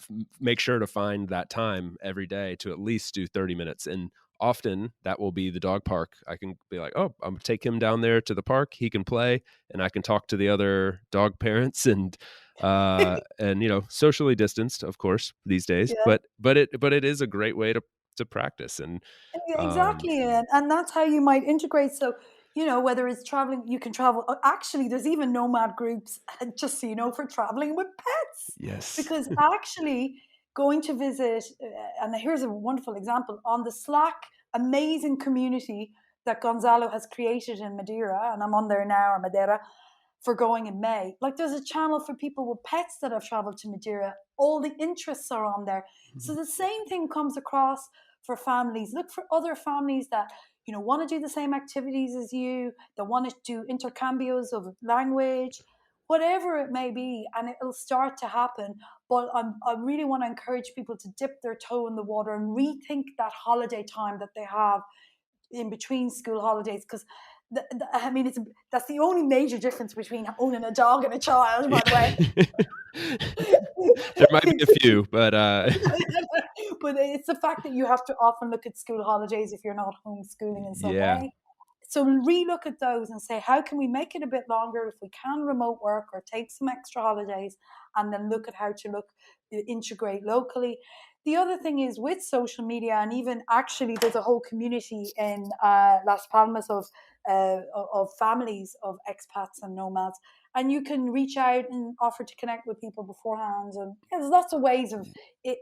A: make sure to find that time every day to at least do 30 minutes. And often that will be the dog park. I can be like, oh, I'm gonna take him down there to the park. He can play and I can talk to the other dog parents and socially distanced, of course, these days.
B: Yeah.
A: But it is a great way to practice. And
B: Yeah,
A: um
B: exactly, and that's how you might integrate. So, whether it's traveling, you can travel. Actually, there's even nomad groups, just so you know, for traveling with pets.
A: yes.
B: Because actually, going to visit, and here's a wonderful example on the Slack amazing community that Gonzalo has created in Madeira, and I'm on there now, or Madeira. for going in May. Like there's a channel for people with pets that have traveled to Madeira. All the interests are on there. So the same thing comes across for families. Look for other families that want to do the same activities as you, that want to do intercambios of language, whatever it may be, and it'll start to happen. But I really want to encourage people to dip their toe in the water and rethink that holiday time that they have in between school holidays, because I mean, that's the only major difference between owning a dog and a child, by the way.
A: There might be a few, but
B: But it's the fact that you have to often look at school holidays if you're not homeschooling in some
A: yeah.
B: way. So relook at those and say, how can we make it a bit longer if we can remote work or take some extra holidays, and then look at how to integrate locally. The other thing is with social media, and even actually there's a whole community in Las Palmas of families of expats and nomads, and you can reach out and offer to connect with people beforehand, and there's lots of ways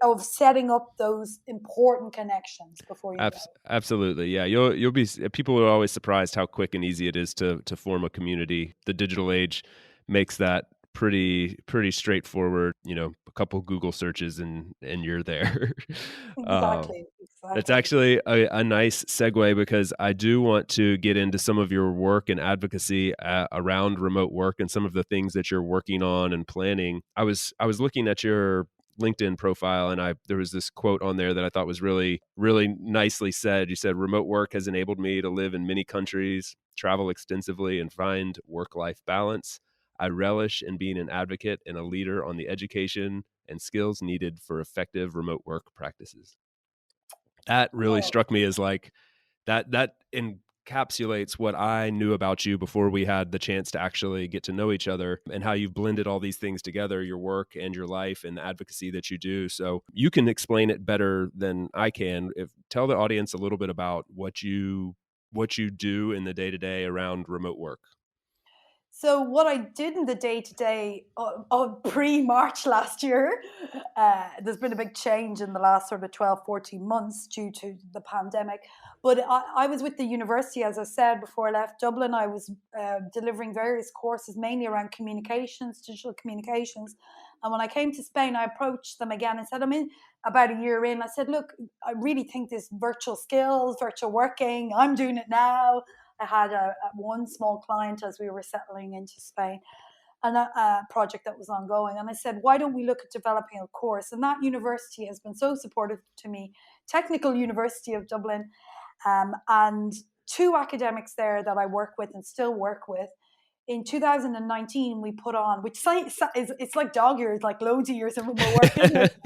B: of setting up those important connections before you go.
A: Absolutely, yeah. You'll be people are always surprised how quick and easy it is to form a community. The digital age makes that pretty straightforward. A couple Google searches and you're there.
B: Exactly.
A: It's actually a nice segue, because I do want to get into some of your work and advocacy around remote work and some of the things that you're working on and planning. I was looking at your LinkedIn profile, and there was this quote on there that I thought was really, really nicely said. You said, "Remote work has enabled me to live in many countries, travel extensively, and find work-life balance. I relish in being an advocate and a leader on the education and skills needed for effective remote work practices." That really
B: Oh,
A: struck me as like that encapsulates what I knew about you before we had the chance to actually get to know each other, and how you've blended all these things together, your work and your life and the advocacy that you do. So you can explain it better than I can. Tell the audience a little bit about what you do in the day-to-day around remote work.
B: so what I did in the day to day of pre-March last year, there's been a big change in the last sort of 12, 14 months due to the pandemic. But I was with the university, as I said, before I left Dublin. I was delivering various courses, mainly around communications, digital communications. And when I came to Spain, I approached them again and said, I'm in about a year in. I said, look, I really think this virtual skills, virtual working, I'm doing it now. I had one small client as we were settling into Spain, and a project that was ongoing. And I said, why don't we look at developing a course? And that university has been so supportive to me, Technical University of Dublin, and two academics there that I work with and still work with. In 2019, we put on, which it's like dog years, like loads of years of remote work, isn't it?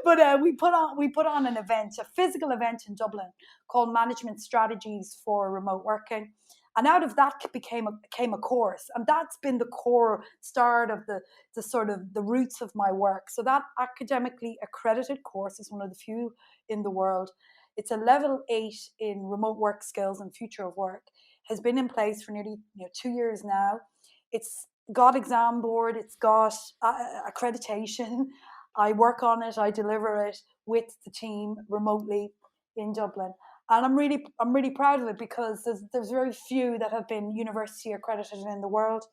B: But we put on an event, a physical event in Dublin called Management Strategies for Remote Working, and out of that came a course, and that's been the core start of the sort of the roots of my work. So that academically accredited course is one of the few in the world. It's a level 8 in remote work skills and future of work. Has been in place for nearly 2 years now. It's got exam board. It's got accreditation. I work on it. I deliver it with the team remotely in Dublin, and I'm really proud of it, because there's very few that have been university accredited in the world.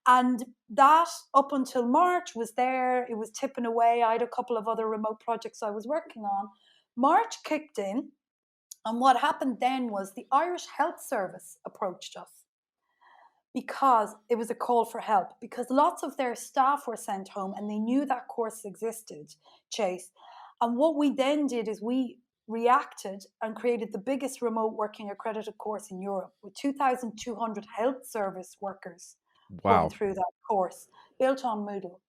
B: And that, up until March, was there. It was tipping away. I had a couple of other remote projects I was working on. March kicked in, and what happened then was the Irish Health Service approached us, because it was a call for help, because lots of their staff were sent home and they knew that course existed, Chase. And what we then did is we reacted and created the biggest remote working accredited course in Europe, with 2,200 health service workers going
A: Wow.
B: through that course, built on Moodle.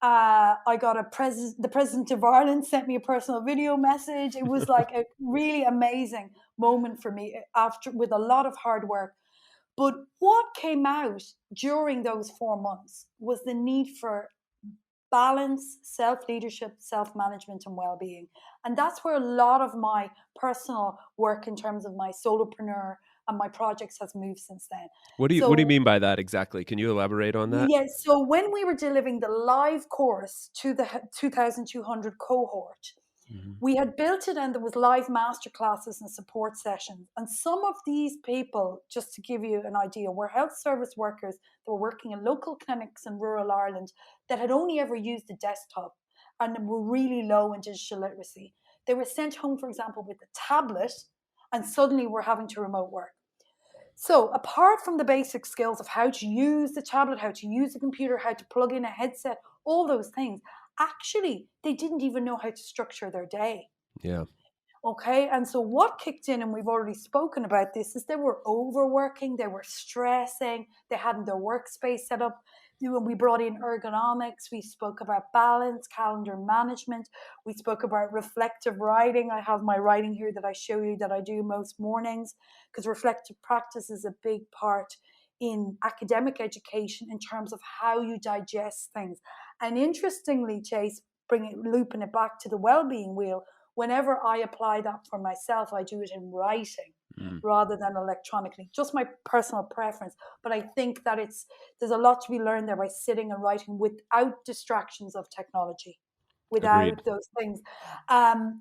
B: I got the president of Ireland sent me a personal video message. It was like a really amazing moment for me, after with a lot of hard work. But what came out during those 4 months was the need for balance, self leadership, self management, and well being. And that's where a lot of my personal work in terms of my solopreneur and my projects has moved since then.
A: What do you
B: So,
A: mean by that exactly? Can you elaborate on that?
B: yes, so when we were delivering the live course to the 2,200 cohort,
A: Mhm.
B: We had built it and there was live master classes and support sessions. And some of these people, just to give you an idea, were health service workers that were working in local clinics in rural Ireland that had only ever used a desktop and were really low in digital literacy. They were sent home, for example, with a tablet and suddenly were having to remote work. So, apart from the basic skills of how to use the tablet, how to use the computer, how to plug in a headset, all those things, actually, they didn't even know how to structure their day.
A: Yeah.
B: Okay. And so what kicked in, and we've already spoken about this, is they were overworking, they were stressing, they hadn't their workspace set up. When we brought in ergonomics, we spoke about balance, calendar management, we spoke about reflective writing. I have my writing here that I show you that I do most mornings, because reflective practice is a big part in academic education in terms of how you digest things. And interestingly, Chase, looping it back to the well-being wheel, whenever I apply that for myself, I do it in writing
A: Mm.
B: rather than electronically. Just my personal preference. But I think that there's a lot to be learned there by sitting and writing without distractions of technology,
A: Agreed.
B: without those things.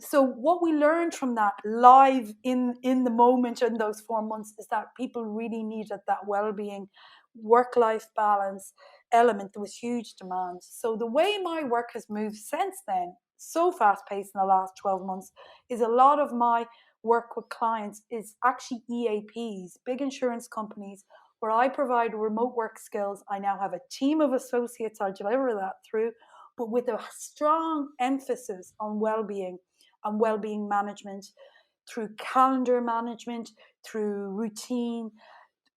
B: So what we learned from that live in the moment in those 4 months is that people really needed that well-being, work-life balance element. There was huge demand. So the way my work has moved since then, so fast paced in the last 12 months, is a lot of my work with clients is actually EAPs, big insurance companies, where I provide remote work skills. I now have a team of associates I deliver that through, but with a strong emphasis on well-being and well-being management through calendar management, through routine,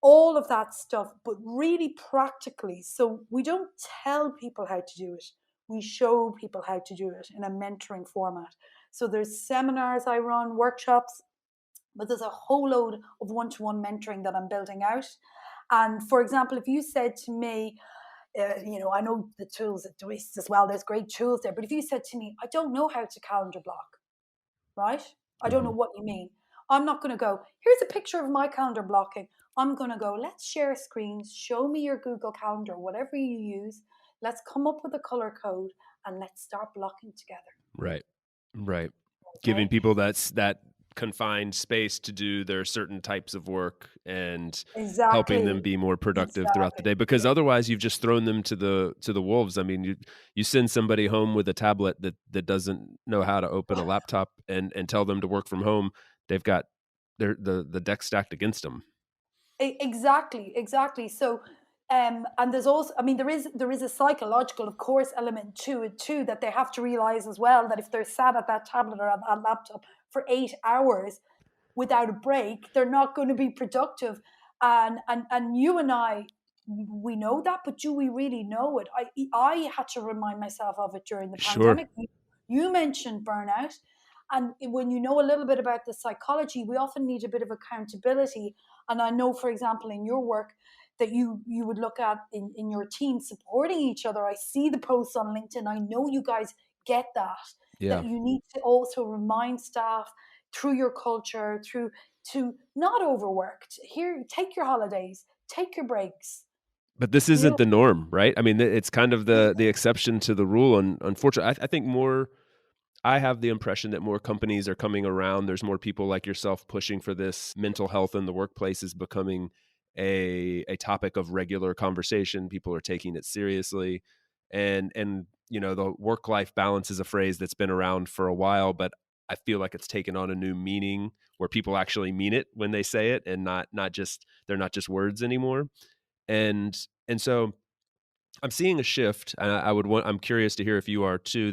B: all of that stuff, but really practically. So we don't tell people how to do it. We show people how to do it in a mentoring format. So there's seminars I run, workshops, but there's a whole load of one-to-one mentoring that I'm building out. And for example, if you said to me, I know the tools at Doist as well, there's great tools there. But if you said to me, I don't know how to calendar block, right? I don't know
A: Mhm.
B: what you mean. I'm not going to go, here's a picture of my calendar blocking. I'm going to go, let's share screens, show me your Google Calendar, whatever you use. Let's come up with a color code and let's start blocking together.
A: Right. Right. Giving
B: Okay.
A: people that confined space to do their certain types of work and helping them
B: Exactly.
A: be more productive throughout the
B: Exactly.
A: day, because otherwise you've just thrown them to the wolves. I mean, you send somebody home with a tablet that doesn't know how to open a laptop and tell them to work from home. They've got the deck stacked against them.
B: Exactly, exactly. So, and there's also, I mean, there is a psychological, of course, element to it too, that they have to realize as well that if they're sat at that tablet or at that laptop for 8 hours without a break, they're not going to be productive. And you and I, we know that, but do we really know it? I had to remind myself of it during the
A: Sure.
B: pandemic. You mentioned burnout. And when you know a little bit about the psychology, we often need a bit of accountability. And I know, for example, in your work that you would look at in your team supporting each other. I see the posts on LinkedIn. I know you guys get that
A: Yeah.
B: you need to also remind staff through your culture, through to not overwork. Here, take your holidays, take your breaks.
A: But this
B: Real
A: isn't the norm, right? I mean, it's kind of the exception to the rule, and unfortunately, I think more. I have the impression that more companies are coming around. There's more people like yourself pushing for this. Mental health in the workplace is becoming a topic of regular conversation. People are taking it seriously, and the work life balance is a phrase that's been around for a while, but I feel like it's taken on a new meaning where people actually mean it when they say it, and not just they're not just words anymore. And so I'm seeing a shift, and I'm curious to hear if you are too,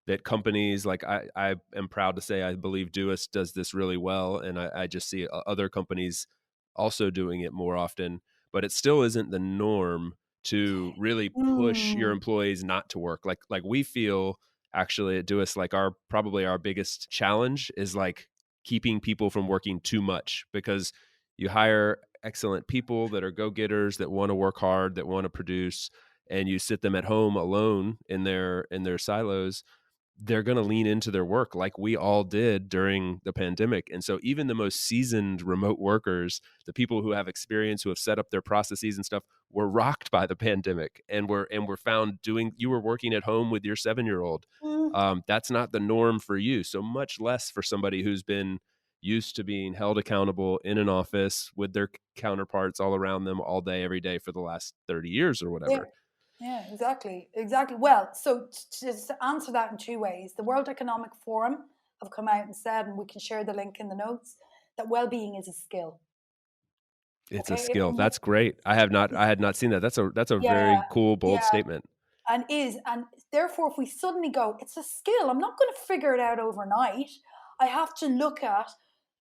A: that companies like I am proud to say I believe Doist does this really well, and I just see other companies also doing it more often, but it still isn't the norm to really push your
B: Mm,
A: employees not to work. Like we feel actually at Doist, like our probably our biggest challenge is like keeping people from working too much, because you hire excellent people that are go-getters, that want to work hard, that want to produce, and you sit them at home alone in their silos. They're going to lean into their work like we all did during the pandemic. And so even the most seasoned remote workers, the people who have experience, who have set up their processes and stuff, were rocked by the pandemic, and were found doing. You were working at home with your 7-year old, That's not the norm for you. So much less for somebody who's been used to being held accountable in an office with their counterparts all around them all day, every day for the last 30 years or
B: Yeah.
A: whatever.
B: Yeah, exactly. Exactly. Well, so to answer that in two ways, the World Economic Forum have come out and said, and we can share the link in the notes, that well-being is a skill.
A: It's a
B: Okay.
A: skill. That's great. I had not seen that. That's a
B: Yeah,
A: very cool, bold
B: yeah,
A: statement.
B: and therefore, if we suddenly go, it's a skill. I'm not going to figure it out overnight. I have to look at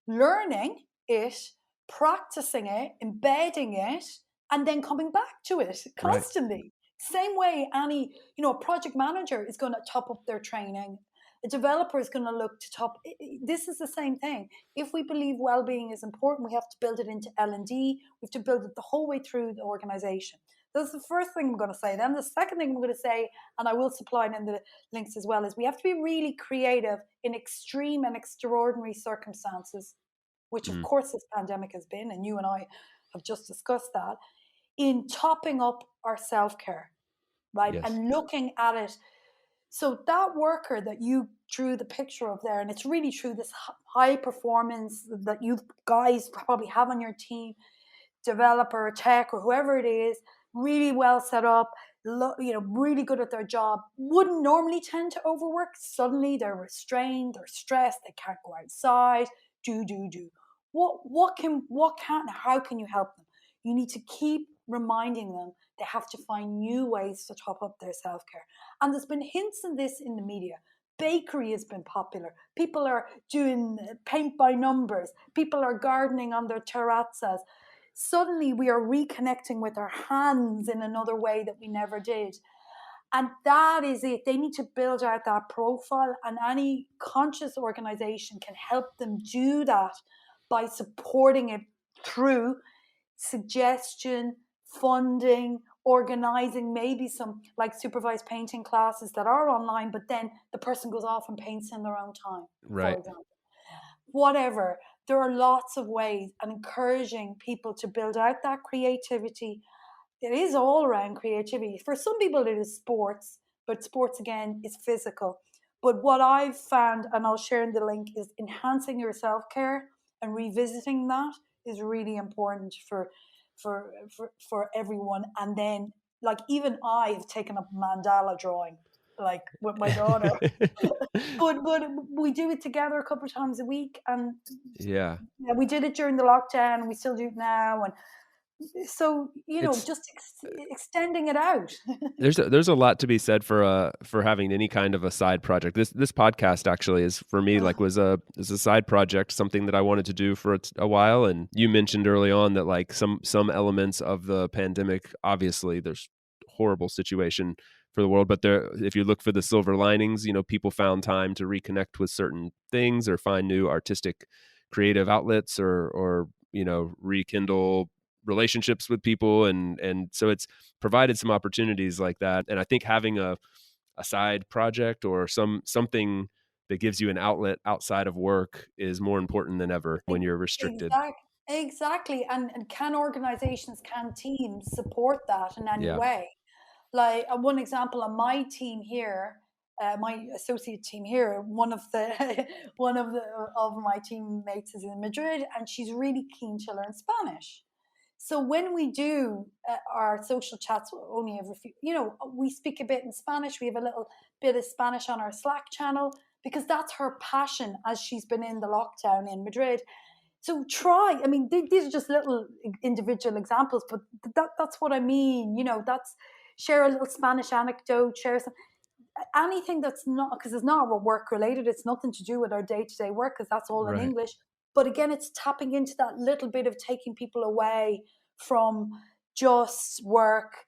B: learning it, practicing it, embedding it, and then coming back to it
A: Right.
B: constantly. Same way a project manager is going to top up their training. A developer is going to look to top. This is the same thing. If we believe well-being is important, we have to build it into L&D. We have to build it the whole way through the organization. That's the first thing I'm going to say. Then the second thing I'm going to say, and I will supply it in the links as well, is we have to be really creative in extreme and extraordinary circumstances, which of
A: Mm,
B: course this pandemic has been, and you and I have just discussed that, in topping up our self-care, right?
A: yes.
B: And looking at it. So that worker that you drew the picture of there, and it's really true, this high performance that you guys probably have on your team, developer, tech, or whoever it is, really well set up, really good at their job, wouldn't normally tend to overwork. Suddenly they're restrained, they're stressed, they can't go outside. Do. How can you help them? You need to keep reminding them they have to find new ways to top up their self care. And there's been hints of this in the media. Bakery has been popular. People are doing paint by numbers. People are gardening on their terrazzas. Suddenly we are reconnecting with our hands in another way that we never did. And that is it. They need to build out that profile, and any conscious organization can help them do that by supporting it through suggestion, funding, organizing maybe some like supervised painting classes that are online, but then the person goes off and paints in their own time, for
A: Right.
B: example. Whatever. There are lots of ways, and encouraging people to build out that creativity. It is all around creativity. For some people, it is sports, but sports again is physical. But what I've found, and I'll share in the link, is enhancing your self care and revisiting that is really important for everyone. And then, like, even I have taken up mandala drawing, like with my daughter. But we do it together a couple of times a week, and
A: Yeah.
B: yeah, we did it during the lockdown, and we still do it now. And so
A: It's
B: just extending it out.
A: there's a lot to be said for having any kind of a side project. This podcast actually is for me like is a side project, something that I wanted to do for a while. And you mentioned early on that like some elements of the pandemic, obviously there's horrible situation for the world, but there if you look for the silver linings, people found time to reconnect with certain things or find new artistic creative outlets or rekindle relationships with people, and so it's provided some opportunities like that. And I think having a side project or something that gives you an outlet outside of work is more important than ever when you're restricted.
B: Exactly. And can organizations, can teams support that in any
A: Yeah.
B: way? Like one example on my team here, my associate team here, one of the of my teammates is in Madrid, and she's really keen to learn Spanish. So when we do our social chats, only every few, we speak a bit in Spanish. We have a little bit of Spanish on our Slack channel because that's her passion as she's been in the lockdown in Madrid. So try. I mean, these are just little individual examples, but that's what I mean. That's share a little Spanish anecdote, share anything that's not, because it's not work related. It's nothing to do with our day to day work because that's all in
A: Right.
B: English. But again, it's tapping into that little bit of taking people away from just work.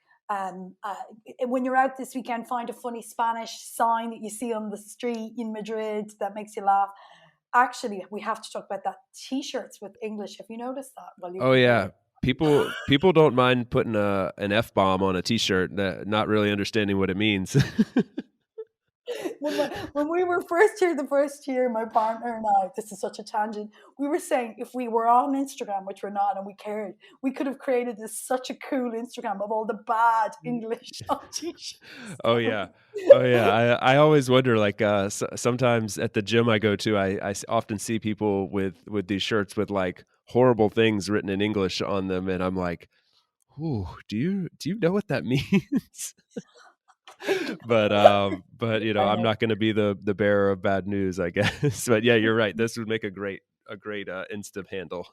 B: When you're out this weekend, find a funny Spanish sign that you see on the street in Madrid that makes you laugh. Actually, we have to talk about that T-shirts with English. Have you noticed that while you've
A: Oh
B: been
A: yeah.
B: here?
A: People don't mind putting an F-bomb on a t-shirt, not really understanding what it means.
B: when we were first here the first year, my partner and I, this is such a tangent, we were saying if we were on Instagram, which we're not, and we cared, we could have created this such a cool Instagram of all the bad English on t-shirts.
A: Oh yeah. Oh yeah. I always wonder, like, sometimes at the gym I go to, often see people with these shirts with like horrible things written in English on them, and I'm like, "Ooh, do you know what that means?" But
B: I
A: I'm
B: know.
A: not going to be the bearer of bad news, I guess. But yeah, you're right. This would make a great Insta handle.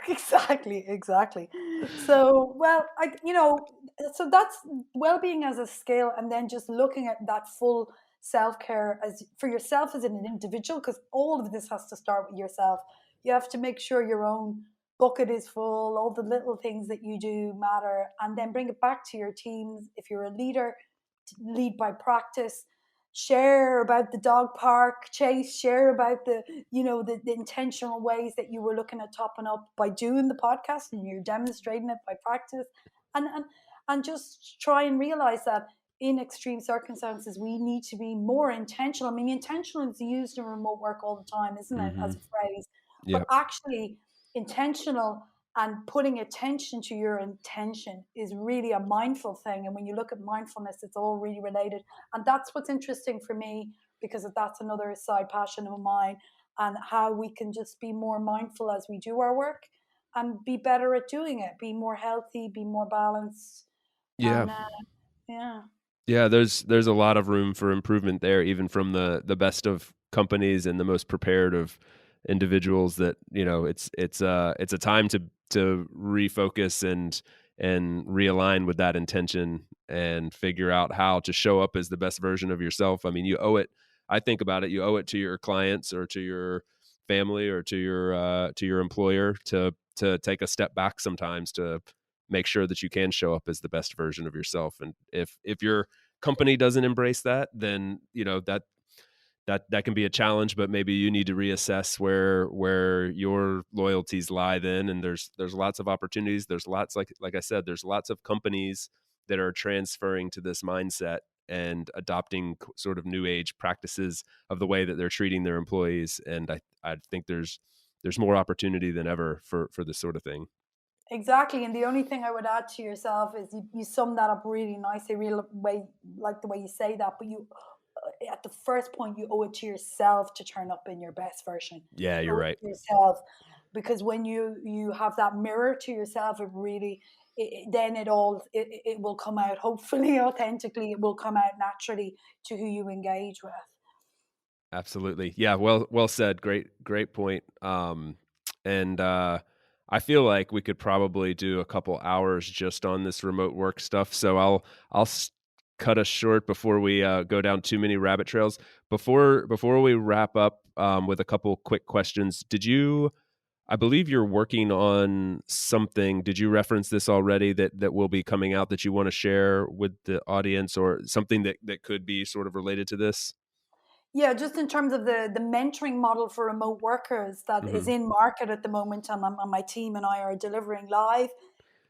B: Exactly, exactly. So, well, so that's well-being as a skill, and then just looking at that full self-care as for yourself as an individual, because all of this has to start with yourself. You have to make sure your own bucket is full, all the little things that you do matter, and then bring it back to your teams. If you're a leader, lead by practice, share about the dog park chase, share about the intentional ways that you were looking at topping up by doing the podcast, and you're demonstrating it by practice, and just try and realize that in extreme circumstances we need to be more intentional. I mean, intentional is used in remote work all the time, isn't it,
A: Hmm.
B: as a phrase, but
A: Yep.
B: actually intentional and putting attention to your intention is really a mindful thing. And when you look at mindfulness, it's all really related. And that's what's interesting for me, because that's another side passion of mine, and how we can just be more mindful as we do our work and be better at doing it, be more healthy, be more balanced.
A: Yeah.
B: And yeah.
A: Yeah, there's a lot of room for improvement there, even from the best of companies and the most prepared of individuals. That it's a time to refocus and realign with that intention and figure out how to show up as the best version of yourself. I mean, you owe it. I think about it. You owe it to your clients or to your family or to your employer to take a step back sometimes to make sure that you can show up as the best version of yourself. And if your company doesn't embrace that, then that can be a challenge. But maybe you need to reassess where your loyalties lie then. And there's lots of opportunities. There's lots, like I said, there's lots of companies that are transferring to this mindset and adopting sort of new age practices of the way that they're treating their employees. And I think there's more opportunity than ever for this sort of thing.
B: Exactly. And the only thing I would add to yourself is you sum that up really nicely, real way, like the way you say that. But at the first point, you owe it to yourself to turn up in your best version.
A: Yeah,
B: You
A: you're
B: owe it
A: right.
B: to yourself, because when you have that mirror to yourself, then it will come out, hopefully authentically. It will come out naturally to who you engage with.
A: Absolutely. Yeah, well said. Great point. And I feel like we could probably do a couple hours just on this remote work stuff. So I'll cut us short before we go down too many rabbit trails. Before we wrap up with a couple quick questions, I believe you're working on something. Did you reference this already that will be coming out that you want to share with the audience, or something that could be sort of related to this?
B: Yeah, just in terms of the mentoring model for remote workers that is
A: Hmm.
B: in market at the moment, and my team and I are delivering live.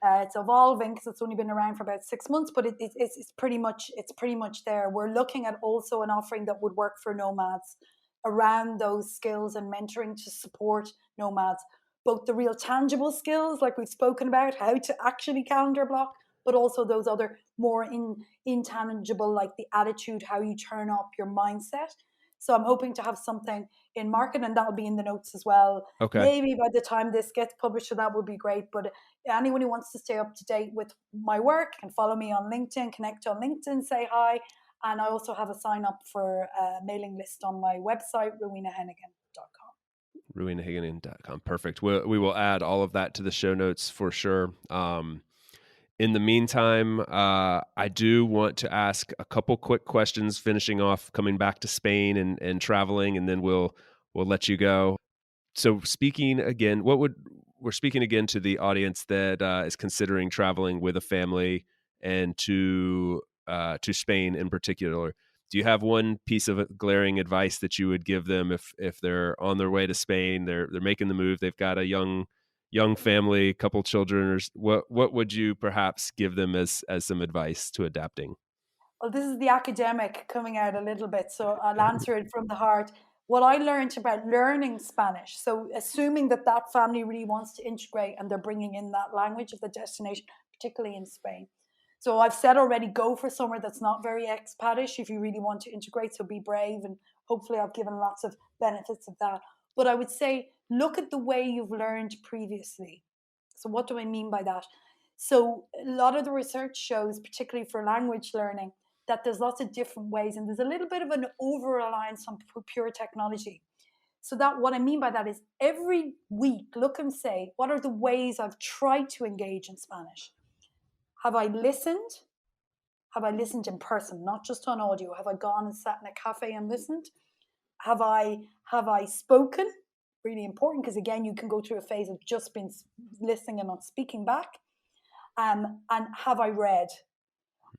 B: It's evolving because it's only been around for about 6 months, but it's pretty much there. We're looking at also an offering that would work for nomads around those skills and mentoring to support nomads, both the real tangible skills like we've spoken about, how to actually calendar block, but also those other more intangible, like the attitude, how you turn up your mindset. So I'm hoping to have something in market, and that'll be in the notes as well.
A: Okay.
B: Maybe by the time this gets published, so that would be great. But anyone who wants to stay up to date with my work can follow me on LinkedIn, connect on LinkedIn, say hi. And I also have a sign up for a mailing list on my website, rowenahennigan.com.
A: ruinhagenin.com. Perfect. We will add all of that to the show notes for sure. In the meantime, I do want to ask a couple quick questions, finishing off coming back to Spain and traveling, and then we'll let you go. So speaking again, we're speaking again to the audience that is considering traveling with a family and to Spain in particular. Do you have one piece of glaring advice that you would give them if they're on their way to Spain, they're making the move, they've got a young family, couple children, or what would you perhaps give them as some advice to adapting?
B: Well, this is the academic coming out a little bit, so I'll answer it from the heart. What I learned about learning Spanish, so assuming that that family really wants to integrate and they're bringing in that language of the destination, particularly in Spain. So I've said already, go for somewhere that's not very expatish if you really want to integrate. So be brave, and hopefully I've given lots of benefits of that. But I would say, look at the way you've learned previously. So what do I mean by that? So a lot of the research shows, particularly for language learning, that there's lots of different ways, and there's a little bit of an over reliance on pure technology. So that what I mean by that is every week look and say, what are the ways I've tried to engage in Spanish? Have I listened? Have I listened in person, not just on audio? Have I gone and sat in a cafe and listened? Have I spoken? Really important, because again, you can go through a phase of just been listening and not speaking back. And have I read?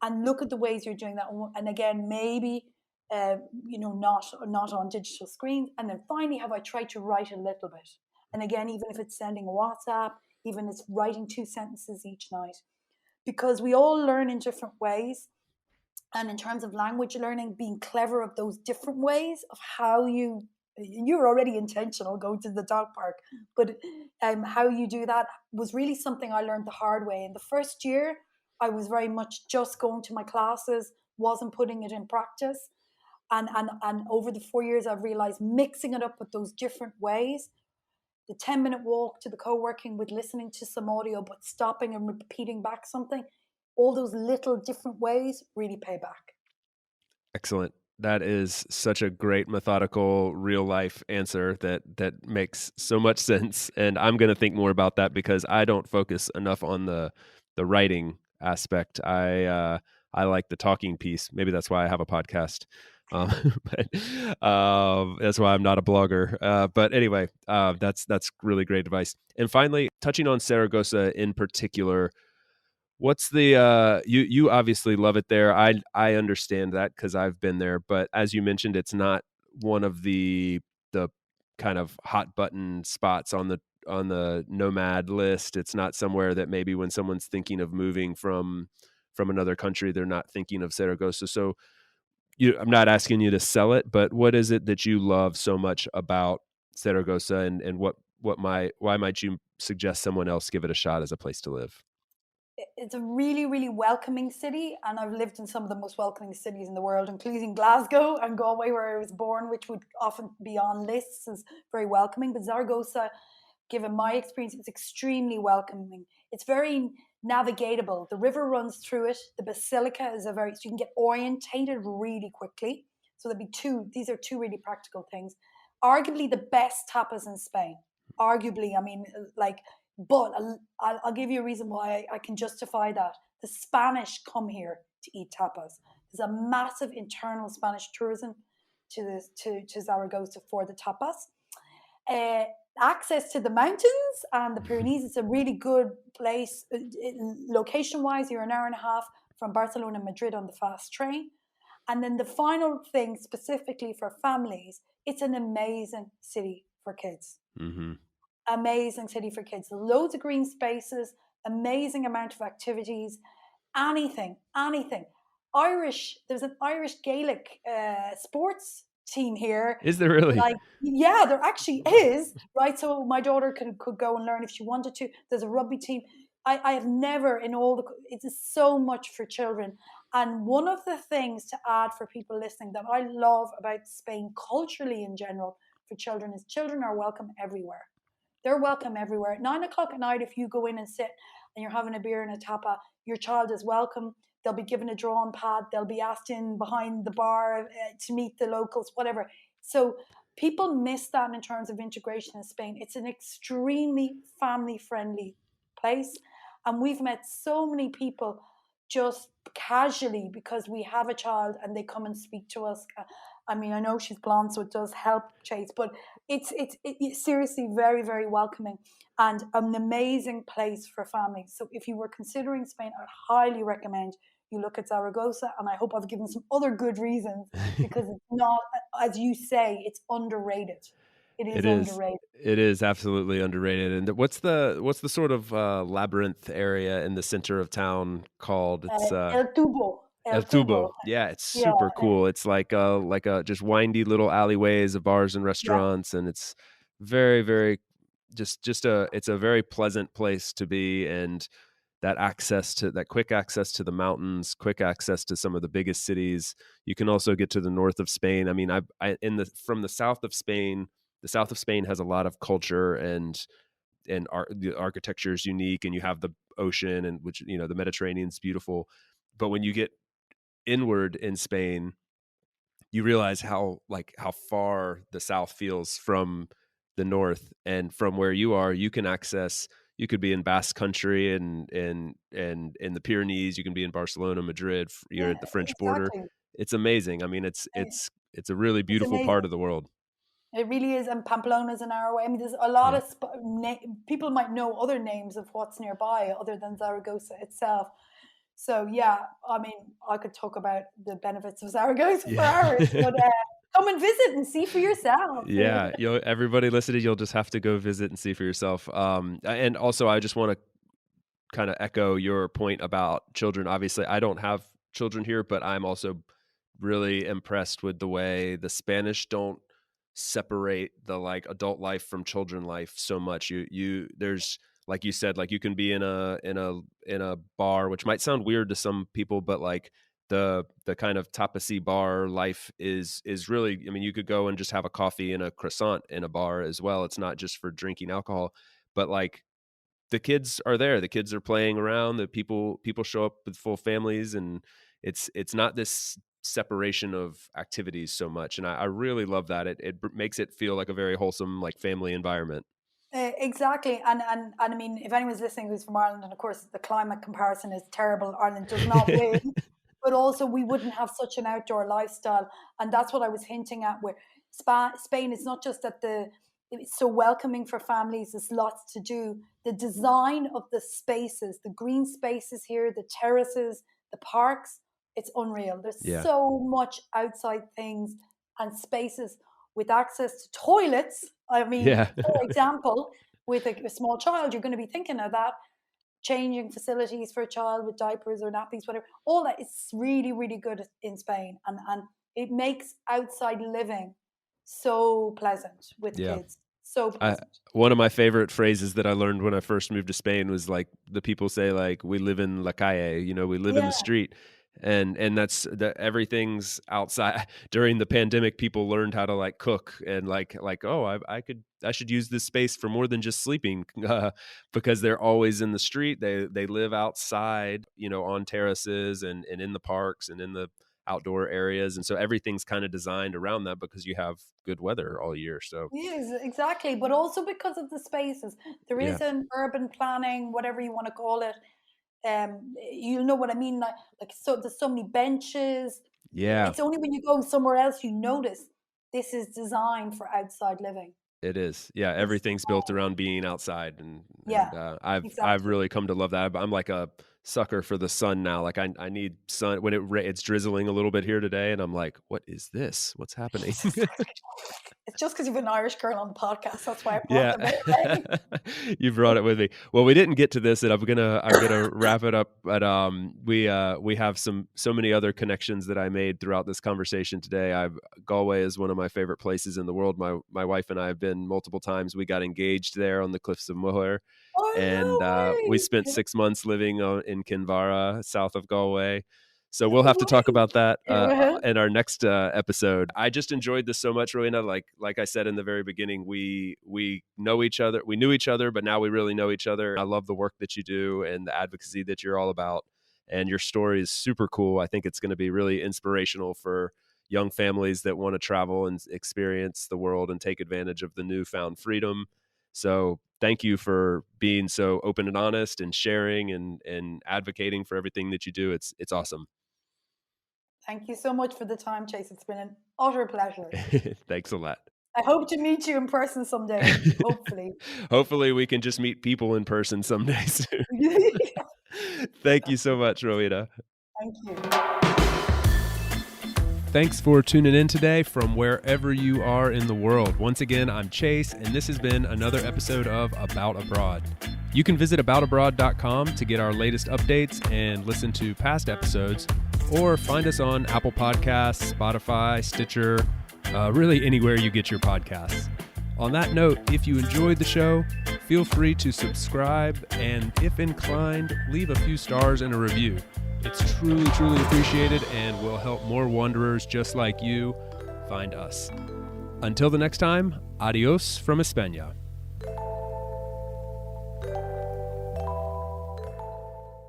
B: And look at the ways you're doing that. And again, maybe not on digital screens. And then finally, have I tried to write a little bit? And again, even if it's sending a WhatsApp, even if it's writing 2 sentences each night, because we all learn in different ways. And in terms of language learning, being clever of those different ways of how you're already intentional going to the dog park, but how you do that was really something I learned the hard way. In the first year, I was very much just going to my classes, wasn't putting it in practice. And over the 4 years, I've realized mixing it up with those different ways, the 10-minute walk to the co-working with listening to some audio, but stopping and repeating back something, all those little different ways really pay back.
A: Excellent. That is such a great methodical real life answer that makes so much sense. And I'm going to think more about that because I don't focus enough on the writing aspect. I like the talking piece. Maybe that's why I have a podcast. Um, that's why I'm not a blogger. But anyway, that's really great advice. And finally, touching on Saragossa in particular, what's the you obviously love it there. I understand that because I've been there, but as you mentioned, it's not one of the kind of hot button spots on the nomad list. It's not somewhere that maybe when someone's thinking of moving from another country, they're not thinking of Saragossa. So I'm not asking you to sell it, but what is it that you love so much about Saragossa, and why might you suggest someone else give it a shot as a place to live?
B: It's a really, really welcoming city, and I've lived in some of the most welcoming cities in the world, including Glasgow and Galway, where I was born, which would often be on lists as very welcoming. But Zaragoza, given my experience, it's extremely welcoming. It's very navigatable. The river runs through it. The basilica is so you can get orientated really quickly. So there'd be these are two really practical things. Arguably the best tapas in Spain. Arguably, I mean, like, but I'll give you a reason why I can justify that. The Spanish come here to eat tapas. There's a massive internal Spanish tourism to Zaragoza for the tapas. Uh, Access to the mountains and the Pyrenees. It's a really good place. Location wise, you're an hour and a half from Barcelona and Madrid on the fast train. And then the final thing, specifically for families, it's an amazing city for kids.
A: Hmm.
B: Amazing city for kids. Loads of green spaces, amazing amount of activities, anything. There's an Irish Gaelic sports team here.
A: Is there really?
B: Like, yeah, there actually is, right? So my daughter could go and learn if she wanted to. There's a rugby team. I have never in all the, it's so much for children. And one of the things to add for people listening that I love about Spain culturally in general for children is children are welcome everywhere. They're welcome everywhere. At 9 o'clock at night, if you go in and sit and you're having a beer and a tapa, your child is welcome. They'll be given a drawing pad. They'll be asked in behind the bar to meet the locals, whatever. So people miss that in terms of integration in Spain. It's an extremely family friendly place. And we've met so many people just casually because we have a child and they come and speak to us. I mean, I know she's blonde, so it does help, Chase, but it's seriously very, very welcoming and an amazing place for families. So if you were considering Spain, I'd highly recommend you look at Zaragoza. And I hope I've given some other good reasons because it's not, as you say, it's underrated. It is
A: It is.
B: underrated.
A: It is absolutely underrated. And what's the sort of labyrinth area in the center of town called? It's
B: El Tubo.
A: El
B: El
A: Tubo.
B: Tubo.
A: Yeah, it's
B: Yeah,
A: super cool. It's like a just windy little alleyways of bars and
B: yeah,
A: restaurants, and it's very, very just a it's a very pleasant place to be, and that quick access to the mountains, quick access to some of the biggest cities. You can also get to the north of Spain. I mean, I in the from the south of Spain. The south of Spain has a lot of culture and the architecture is unique, and you have the ocean, and which the Mediterranean's beautiful. But when you get inward in Spain, you realize how far the south feels from the north, and from where you are, you can access. You could be in Basque Country and in the Pyrenees. You can be in Barcelona, Madrid. You're
B: yeah,
A: at the French border.
B: exactly.
A: It's amazing. I mean,
B: Eh,
A: it's a really
B: It's
A: beautiful part
B: amazing.
A: of the world.
B: It really is, and Pamplona's an hour away. I mean, there's a lot
A: Yeah,
B: of people might know other names of what's nearby other than Zaragoza itself. So yeah, I mean, I could talk about the benefits of Zaragoza for
A: yeah.
B: hours, but come and visit and see for yourself.
A: Yeah, everybody listening, you'll just have to go visit and see for yourself. And also, I just want to kind of echo your point about children. Obviously, I don't have children here, but I'm also really impressed with the way the Spanish don't separate the like adult life from children life so much. There's, like you said, like you can be in a bar, which might sound weird to some people, but like the kind of tapasy bar life is really, I mean, you could go and just have a coffee and a croissant in a bar as well. It's not just for drinking alcohol, but like the kids are there. The kids are playing around. The people show up with full families, and it's not this separation of activities so much. And I really love that. It makes it feel like a very wholesome, like family environment.
B: Exactly, and I mean, if anyone's listening who's from Ireland, and of course the climate comparison is terrible. Ireland does not win, but also we wouldn't have such an outdoor lifestyle, and that's what I was hinting at. Where Spain is not just that it's so welcoming for families. There's lots to do. The design of the spaces, the green spaces here, the terraces, the parks, it's unreal. There's
A: Yeah,
B: so much outside things and spaces with access to toilets. I mean,
A: yeah,
B: for example, with a small child, you're going to be thinking of that, changing facilities for a child with diapers or nappies, whatever. All that is really, really good in Spain, and it makes outside living so pleasant with
A: yeah.
B: kids. So
A: I
B: pleasant.
A: One of my favorite phrases that I learned when I first moved to Spain was like the people say like we live in la calle, we live in the
B: Yeah.
A: street. And that's that everything's outside. During the pandemic, people learned how to like cook and like oh I should use this space for more than just sleeping because they're always in the street. They live outside, on terraces and in the parks and in the outdoor areas, and so everything's kind of designed around that because you have good weather all year. So
B: Yes, exactly. But also because of the spaces, there
A: yeah,
B: is an urban planning, whatever you want to call it. You know what I mean? Like so, there's so many benches.
A: yeah.
B: It's only when you go somewhere else you notice this is designed for outside living.
A: It is. Yeah,
B: It's
A: everything's built around being outside, and
B: yeah,
A: I've
B: exactly.
A: really come to love that. I'm like a sucker for the sun now. Like I need sun when it's drizzling a little bit here today, and I'm like, what is this? What's happening?
B: It's just because you've an Irish girl on the podcast. That's why I brought
A: Yeah.
B: them in.
A: You brought it with me. Well, we didn't get to this, and I'm gonna wrap it up. But we have so many other connections that I made throughout this conversation today. Galway is one of my favorite places in the world. My wife and I have been multiple times. We got engaged there on the cliffs of Moher, and
B: Oh
A: we
B: no
A: spent
B: way!
A: 6 months living in Kinvara, south of Galway. So we'll
B: No
A: have to talk
B: way!
A: about that
B: Yeah.
A: in our next episode. I just enjoyed this so much, Rowena. Like I said in the very beginning, we know each other. We knew each other, but now we really know each other. I love the work that you do and the advocacy that you're all about. And your story is super cool. I think it's going to be really inspirational for young families that want to travel and experience the world and take advantage of the newfound freedom. So thank you for being so open and honest and sharing and advocating for everything that you do. It's awesome.
B: Thank you so much for the time, Chase. It's been an utter pleasure.
A: Thanks a lot.
B: I hope to meet you in person someday. Hopefully.
A: Hopefully, we can just meet people in person someday soon. Thank you so much, Rowena.
B: Thank you.
A: Thanks for tuning in today from wherever you are in the world. Once again, I'm Chase, and this has been another episode of About Abroad. You can visit aboutabroad.com to get our latest updates and listen to past episodes, or find us on Apple Podcasts, Spotify, Stitcher, really anywhere you get your podcasts. On that note, if you enjoyed the show, feel free to subscribe, and if inclined, leave a few stars and a review. It's truly, truly appreciated and will help more wanderers just like you find us. Until the next time, adios from España.